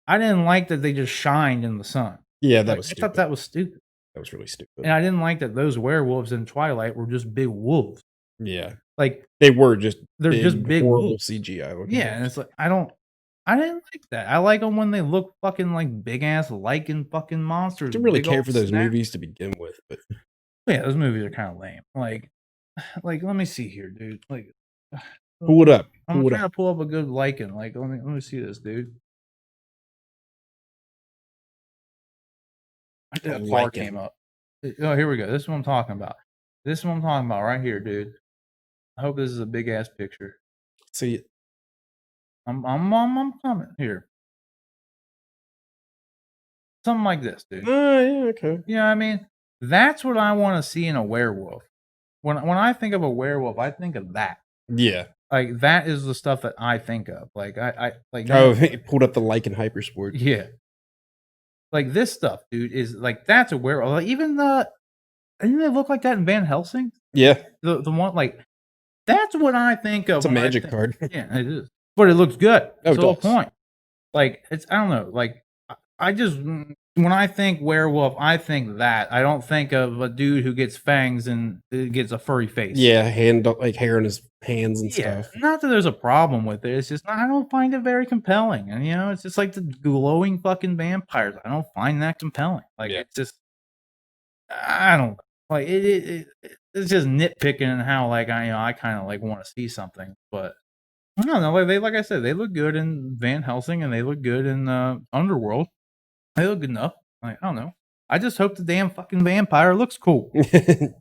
I didn't like that they just shined in the sun. Yeah, that Like was I thought stupid. that was stupid, That was really stupid. and I didn't like that those werewolves in Twilight were just big wolves. Yeah. Like They were just they're just big, big horrible wolves. CGI looking Yeah, and wolves. it's like I didn't like that. I like them when they look fucking like big ass lichen fucking monsters, Didn't really big care old for those snap. movies to begin with, but Yeah, those movies are kind of lame. Like let me see here, dude. Like, pull it up. I'm Pull it trying up. to pull up a good lichen. Like, let me see this, dude. A A car came lichen. up. Oh, here we go. This is what I'm talking about. This is what I'm talking about right here, dude. I hope this is a big ass picture. See, I'm coming here. Something like this, dude. yeah, okay. You know what I mean? That's what I want to see in a werewolf. When I think of a werewolf, I think of that. Yeah. Like that is the stuff that I think of. Like I like Oh, no, he pulled up the lichen hypersport. yeah. Like this stuff, dude, is like that's a werewolf. Like even the didn't they look like that in Van Helsing? Yeah. The one like that's what I think of It's a when I magic think. card. Yeah, it is. But it looks good. Oh, That's it the whole does. point. Like it's I don't know. Like I just when I think werewolf, I think that. I don't think of a dude who gets fangs and gets a furry face. Yeah, like hair in his hands and Yeah, stuff. not that there's a problem with it. It's just I don't find it very compelling. And you know, it's just like the glowing fucking vampires. I don't find that compelling. Like Yeah. it's just I don't like it's just nitpicking and how like I kind of like want to see something, but I don't know. Like I said, they look good in Van Helsing and they look good in Underworld. They look good enough. Like I don't know. I just hope the damn fucking vampire looks cool.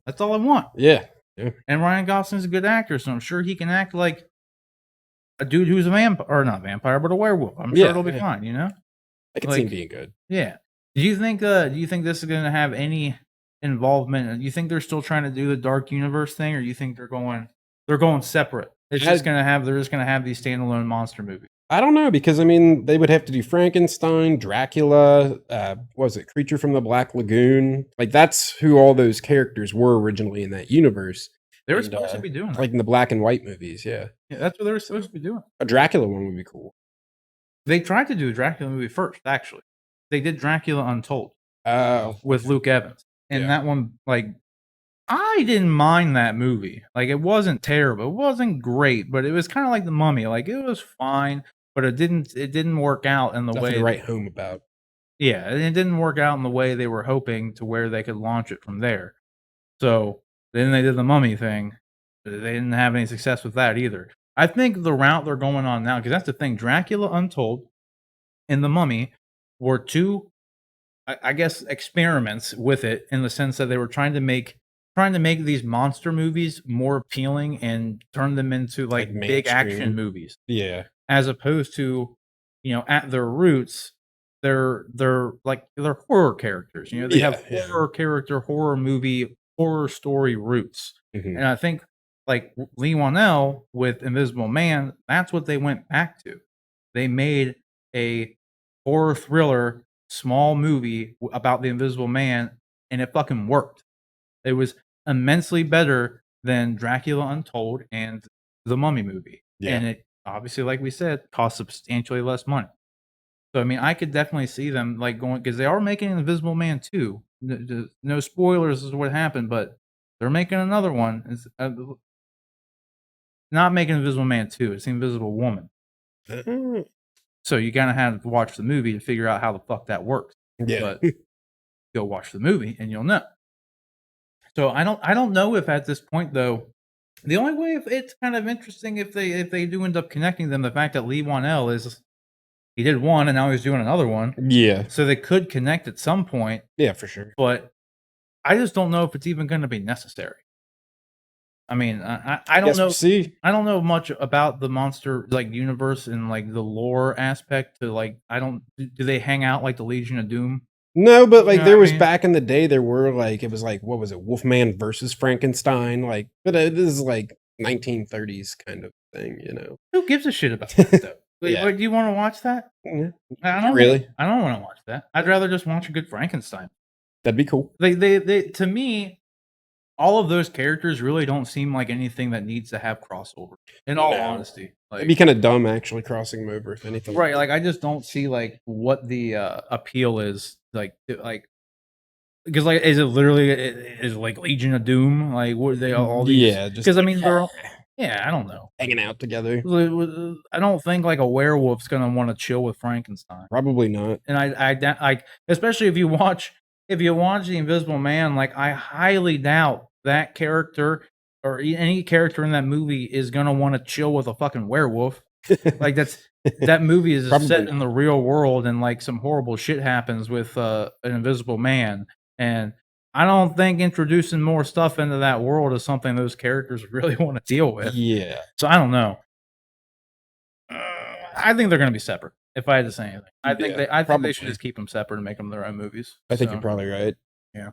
That's all I want. Yeah. Yeah. And Ryan Gosling's a good actor, so I'm sure he can act like a dude who's a vampire, or not vampire, but a werewolf. I'm sure Yeah, it'll be yeah. fine. You know, I could see him like being good. yeah. Do you think this is going to have any involvement? Do you think they're still trying to do the dark universe thing, or do you think they're going separate? It's just going to have they're just going to have these standalone monster movies. I don't know because I mean they would have to do Frankenstein, Dracula, what was it Creature from the Black Lagoon? Like that's who all those characters were originally in that universe. They were And, supposed to be doing that. like in the black and white movies, yeah. Yeah, that's what they were supposed to be doing. A Dracula one would be cool. They tried to do a Dracula movie first, actually. They did Dracula Untold Oh, with Luke Evans. And yeah. that one, like, I didn't mind that movie. Like, it wasn't terrible. It wasn't great, but it was kind of like The Mummy. Like, it was fine, but it didn't work out in the Nothing way. to write home about. Yeah, and it didn't work out in the way they were hoping to where they could launch it from there. So then they did the Mummy thing. They didn't have any success with that either. I think the route they're going on now, because that's the thing, Dracula Untold and the Mummy were two, I guess, experiments with it in the sense that they were trying to make these monster movies more appealing and turn them into like big action mainstream. movies, Yeah. as opposed to, at their roots, they're horror characters. They have Yeah. horror character, horror movie, horror story roots. Mhm. And I think like Leigh Whannell with Invisible Man, that's what they went back to. They made a horror thriller small movie about the Invisible Man, and it fucking worked. It was immensely better than Dracula Untold and the Mummy movie. Yeah. And it obviously, like we said, cost substantially less money. So I mean, I could definitely see them like going because they are making an Invisible Man 2. No spoilers as to what happened, but they're making another one. It's not making Invisible Man 2. It's the Invisible Woman. Uh, So you gotta have to watch the movie to figure out how the fuck that works. yeah. But go watch the movie and you'll know. So I don't know if at this point though, the only way if it's kind of interesting if they do end up connecting them, the fact that Leigh Whannell is he did one and now he's doing another one. Yeah. So they could connect at some point, Yeah, for sure. but I just don't know if it's even gonna be necessary. I mean, I don't Guess know. we'll see. I don't know much about the monster like universe and like the lore aspect to like I don't do they hang out like the Legion of Doom? No, but like know there what I was mean? back in the day, there were like it was like what was it, Wolfman versus Frankenstein? Like, but this is like 1930s kind of thing, you know. Who gives a shit about that though? Wait, Yeah. what, do you want to watch that? Yeah, I not don't really. I don't want to watch that. I'd rather just watch a good Frankenstein. That'd be cool. They to me, all of those characters really don't seem like anything that needs to have crossover. In all No. honesty, It'd be like kind of dumb actually crossing them over if anything. right, like I just don't see like what the appeal is like because like is it literally is it like Legion of Doom like what they all these Yeah, just because I mean they're all, yeah I don't know. hanging out together. I don't think like a werewolf's gonna want to chill with Frankenstein. Probably not. And like especially if you watch the Invisible Man, like I highly doubt that character or any character in that movie is gonna want to chill with a fucking werewolf. Like that movie is Probably set not. in the real world, and like some horrible shit happens with an Invisible Man, and I don't think introducing more stuff into that world is something those characters really want to deal with. Yeah. So I don't know. I think they're going to be separate. If I had to say anything, I think they should probably. just keep them separate and make them their own movies. I think you're probably right. Yeah.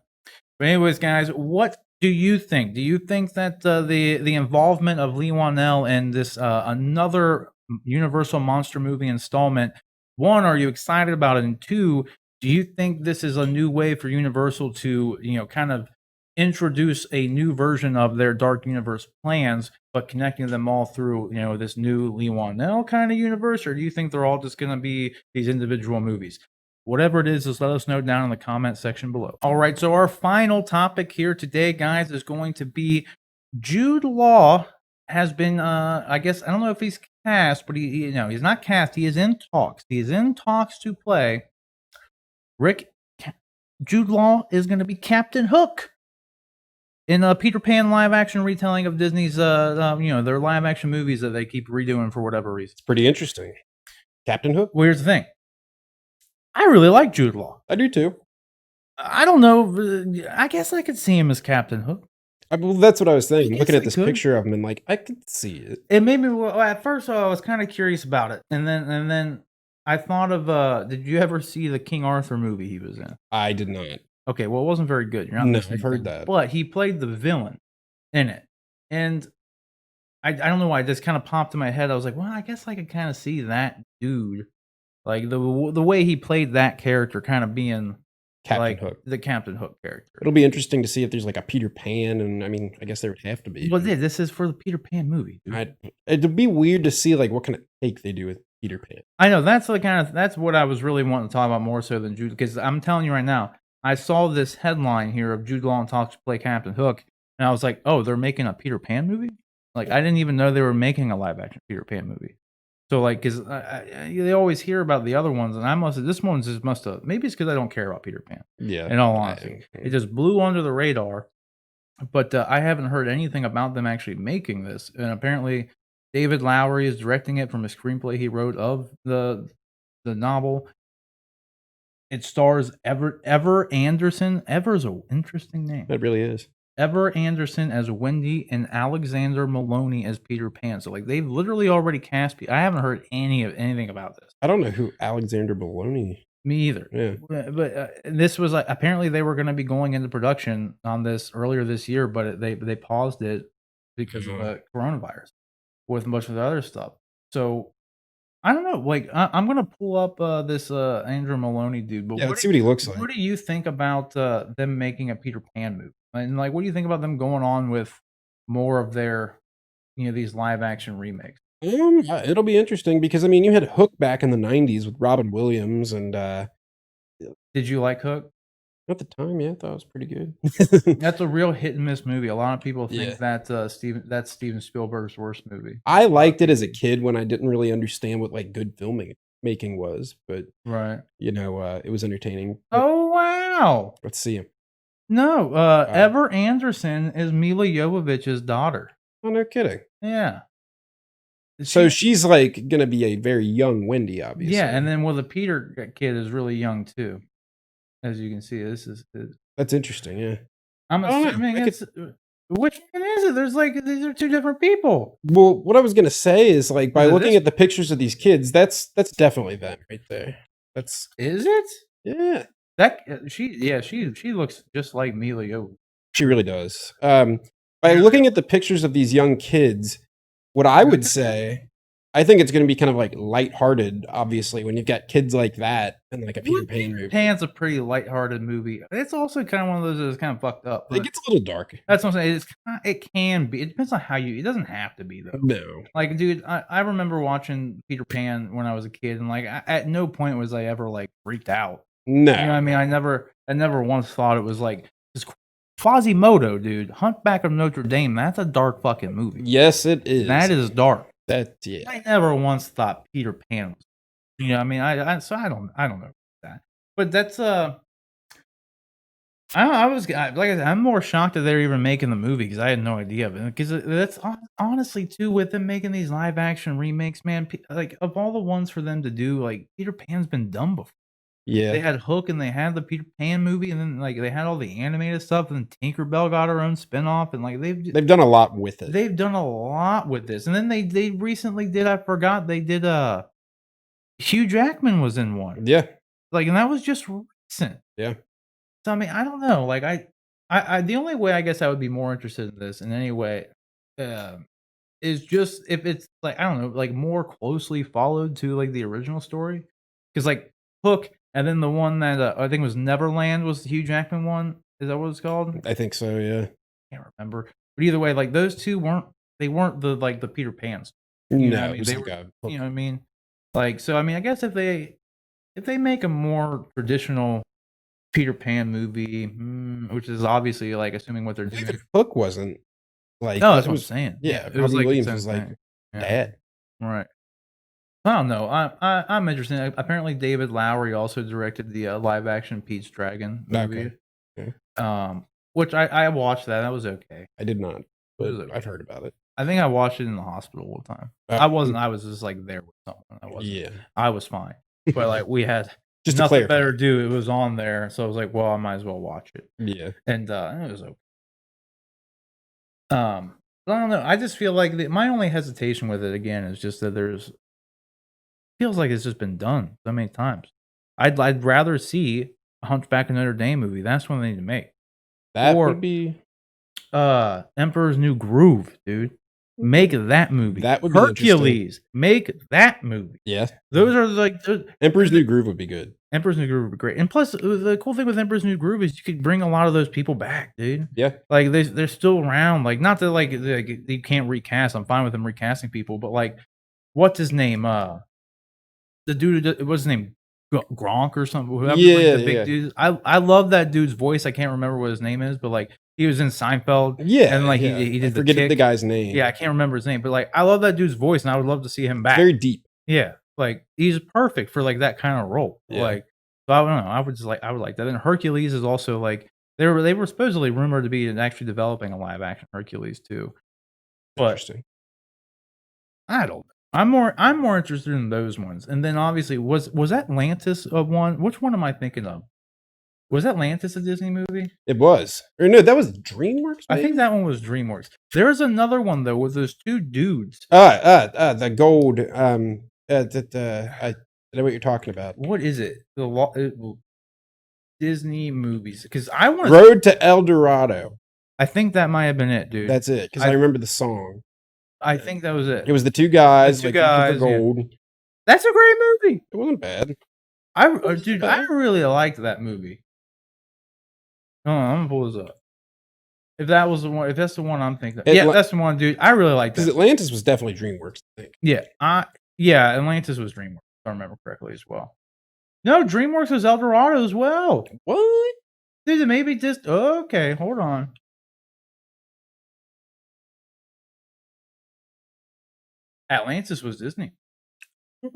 But anyways, guys, what do you think? Do you think that the involvement of Leigh Whannell in this another Universal monster movie installment? One, are you excited about it? And two, do you think this is a new way for Universal to kind of introduce a new version of their Dark Universe plans, but connecting them all through this new Leigh Whannell kind of universe? Or do you think they're all just going to be these individual movies? Whatever it is, just let us know down in the comment section below. All right, so our final topic here today, guys, is going to be Jude Law has been, I guess, I don't know if he's cast, but he's not cast. He is in talks. He is in talks to play Jude Law is going to be Captain Hook in a Peter Pan live action retelling of Disney's, their live action movies that they keep redoing for whatever reason. It's pretty interesting. Captain Hook? Well, here's the thing. I really like Jude Law. I do too. I don't know. I guess I could see him as Captain Hook. Well, that's what I was saying. guess Looking I at this could. picture of him, and like I could see it. It made me. Well, at first, I was kind of curious about it, and then I thought of. Did you ever see the King Arthur movie he was in? I did not. Okay, well, it wasn't very good. You're not. No, missing I've heard anything. that. But he played the villain in it, and I don't know why it just kind of popped in my head. I was like, well, I guess I could kind of see that dude, like the way he played that character, kind of being Captain Hook. the Captain Hook character. It'll be interesting to see if there's like a Peter Pan, and I mean, I guess there would have to be. Well, this is for the Peter Pan movie. Dude. It'd be weird to see like what kind of take they do with Peter Pan. I know that's what I was really wanting to talk about more so than Jude, because I'm telling you right now, I saw this headline here of Jude Law talks to play Captain Hook, and I was like, oh, they're making a Peter Pan movie? Like, I didn't even know they were making a live action Peter Pan movie. So like, because they always hear about the other ones, and this one just must have, maybe it's because I don't care about Peter Pan. Yeah. In all honesty, it just blew under the radar. But I haven't heard anything about them actually making this, and apparently David Lowery is directing it from a screenplay he wrote of the novel. It stars Ever Anderson. Ever is an interesting name. That really is. Ever Anderson as Wendy and Alexander Maloney as Peter Pan. So like they've literally already cast. I haven't heard anything about this. I don't know who Alexander Maloney. Me either. Yeah. But this was like, apparently they were going to be going into production on this earlier this year, but they paused it because of the coronavirus with much of the other stuff. So I don't know. Like I'm going to pull up this Andrew Maloney dude. But yeah, let's see what he looks like. What do you think about them making a Peter Pan movie? And like, what do you think about them going on with more of their, these live action remakes? It'll be interesting because I mean, you had Hook back in the '90s with Robin Williams, and did you like Hook? at the time, yeah, I thought it was pretty good. That's a real hit and miss movie. A lot of people think Yeah. that's Steven Spielberg's worst movie. I liked it as a kid when I didn't really understand what like good filmmaking was, but Right. it was entertaining. Oh wow! Let's see him. No, Ever Anderson is Mila Jovovich's daughter. Oh, no kidding. Yeah. So she's like gonna be a very young Wendy, obviously. Yeah, and then the Peter kid is really young too, as you can see. This is that's interesting. Yeah. I'm assuming it's which one is it? There's like these are two different people. Well, what I was gonna say is like by Is it looking this? at the pictures of these kids, that's definitely them right there. Is it? Yeah. That she looks just like Mila Jovovich. She really does. By looking at the pictures of these young kids, what I would say, I think it's going to be kind of like lighthearted. Obviously, when you've got kids like that and like a Peter Pan movie, Pan's a pretty lighthearted movie. It's also kind of one of those that's kind of fucked up. it gets a little dark. That's what I'm saying. It can be. It depends on how you. It doesn't have to be though. No, Like, dude, I remember watching Peter Pan when I was a kid, and like, at no point was I ever like freaked out. no. You know what I mean? I never once thought it was like this Quasimodo, dude. Huntback of Notre Dame. That's a dark fucking movie. Yes, it is. That is dark. Yeah. I never once thought Peter Pan was. You know what I mean? So I don't know that. But that's I said, I'm more shocked that they're even making the movie because I had no idea of it. Because that's honestly too with them making these live action remakes, man. Like of all the ones for them to do, like Peter Pan's been done before. Yeah, They had Hook and they had the Peter Pan movie, and then like they had all the animated stuff, and Tinkerbell got her own spinoff, and like they've done a lot with it. they've done a lot with this. And then they recently did, I forgot, they did Hugh Jackman was in one. Yeah, Like, and that was just recent. yeah. So I mean, I don't know. Like I the only way I guess I would be more interested in this in any way is just if it's like I don't know, like more closely followed to like the original story. Because like Hook and then the one that I think was Neverland was the Hugh Jackman one. Is that what it's called? I think so. Yeah. Can't remember. But either way, like those two weren't the like the Peter Pans. You know what No, I mean? it was They like were, you know what I mean? Like so I mean I guess if they make a more traditional Peter Pan movie, which is obviously like assuming what they're doing. Hook wasn't like No, that's it what I'm was. saying. Yeah, It was Robin like Williams its was own like thing. Yeah. dad. Right. I don't know. I'm interested. Apparently, David Lowery also directed the live action Pete's Dragon movie. Okay. Which I watched that. That was okay. I did not, but okay. I've heard about it. I think I watched it in the hospital one time. I wasn't. I was just like there with someone. I wasn't. Yeah, I was fine. But like we had just to nothing clarify. better to do. It was on there, so I was like, well, I might as well watch it. Yeah, And it was okay. But I don't know. I just feel like my only hesitation with it again is just that feels like it's just been done so many times. I'd rather see a Hunchback of Notre Dame movie. That's what they need to make. that Or would be Emperor's New Groove, dude. Make that movie. That would be Hercules. Make that movie. yeah. Those are like Emperor's New Groove would be good. Emperor's New Groove would be great. And plus, the cool thing with Emperor's New Groove is you could bring a lot of those people back, dude. Yeah, Like they're still around. Like not that like you can't recast. I'm fine with them recasting people, but like, what's his name? The dude. What's his name? Gronk or something. Whoever, yeah, like, the big yeah. dude. I love that dude's voice. I can't remember what his name is, but like he was in Seinfeld. Yeah, and like yeah. he did I forget the the guy's name. Yeah, I can't remember his name, but like I love that dude's voice, and I would love to see him back. Very deep. Yeah, like he's perfect for like that kind of role. Yeah. Like, so I don't know. I would like that. And Hercules is also like they were supposedly rumored to be actually developing a live action Hercules too. But Interesting. I don't know. I'm more interested in those ones. And then obviously was Atlantis a one? Which one am I thinking of? Was Atlantis a Disney movie? It was. Or no, that was DreamWorks. I think maybe? that one was DreamWorks. There's another one though with those two dudes. The gold. I know what you're talking about. What is it? Disney movies. Because I want Road to El Dorado. I think that might have been it, dude. That's it. Because I remember the song. I think that was it. It was the two guys. The two like, looking guys, for gold. That's a great movie. It wasn't bad. Dude, I really liked that movie. Oh, I'm gonna pull this up. If that was the one, if that's the one I'm thinking, that's the one, dude. I really liked that. Because Atlantis was definitely DreamWorks, I think. Yeah, Atlantis was DreamWorks. If I remember correctly as well. No, DreamWorks was El Dorado as well. What? Dude, maybe just okay. Hold on. Atlantis was Disney.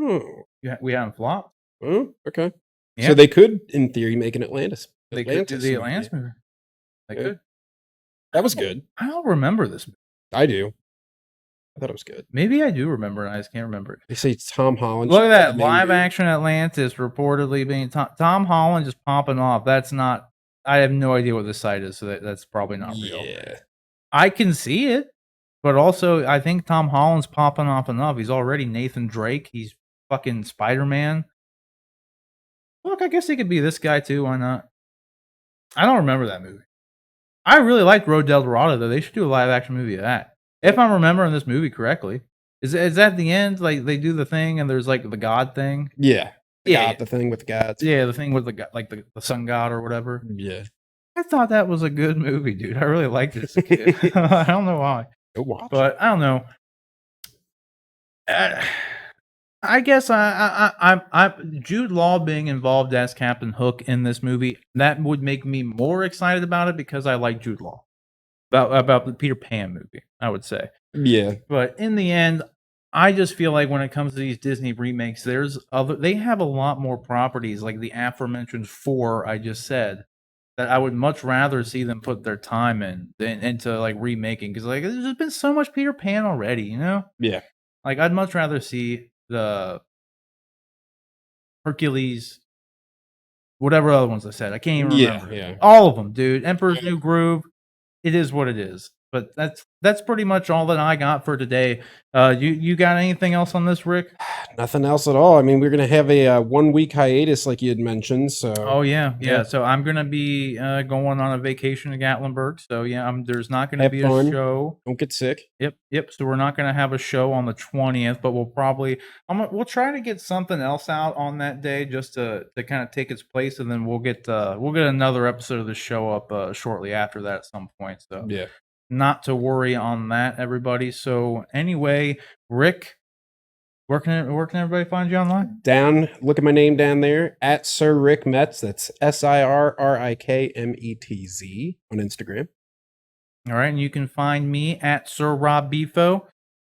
Oh. We haven't flopped. Oh, okay. Yeah. So they could, in theory, make an Atlantis. They could do the Atlantis movie. They could. That was good. I don't remember this movie. I do. I thought it was good. Maybe I do remember, and I just can't remember it. They say Tom Holland. Look at that live action Atlantis reportedly being Tom Holland just popping off. That's not. I have no idea what this site is, so that's probably not real. Yeah, I can see it, but also I think Tom Holland's popping off enough. He's already Nathan Drake. He's fucking Spider-Man. Look, I guess he could be this guy too. Why not? I don't remember that movie. I really liked Road to El Dorado though. They should do a live action movie of that. If I'm remembering this movie correctly. Is that the end? Like they do the thing and there's like the god thing? Yeah. Yeah. The thing with gods. Yeah, the thing with the sun god or whatever. Yeah. I thought that was a good movie, dude. I really liked it as a kid. I don't know why. Go watch. But I don't know. I guess I Jude Law being involved as Captain Hook in this movie, that would make me more excited about it because I like Jude Law. About the Peter Pan movie, I would say. Yeah. But in the end, I just feel like when it comes to these Disney remakes, they have a lot more properties like the aforementioned 4 I just said that I would much rather see them put their time into like remaking because like there's just been so much Peter Pan already, you know? Yeah. Like I'd much rather see the Hercules, whatever other ones I said. I can't even remember. Yeah. All of them, dude. Emperor's New Groove. It is what it is. But that's pretty much all that I got for today. You got anything else on this, Rick? Nothing else at all. I mean, we're gonna have a 1 week hiatus, like you had mentioned. So. Oh yeah. So I'm gonna be going on a vacation to Gatlinburg. So yeah, there's not gonna be a show. Don't get sick. Yep. So we're not gonna have a show on the 20th, but we'll try to get something else out on that day just to kind of take its place, and then we'll get another episode of the show up shortly after that at some point. So yeah. Not to worry on that, everybody. So anyway, Rick, where can everybody find you online? Look at my name down there at Sir Rick Metz. That's SIRRIKMETZ on Instagram. All right, and you can find me at Sir Rob Bifo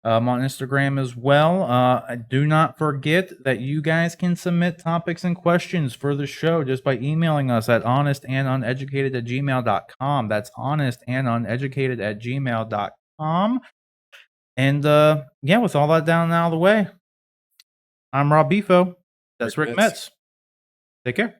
on Instagram as well. Do not forget that you guys can submit topics and questions for the show just by emailing us at honestanduneducated@gmail.com. That's honestanduneducated@gmail.com. And with all that down and out of the way, I'm Rob Bifo. That's Rick Metz. Take care.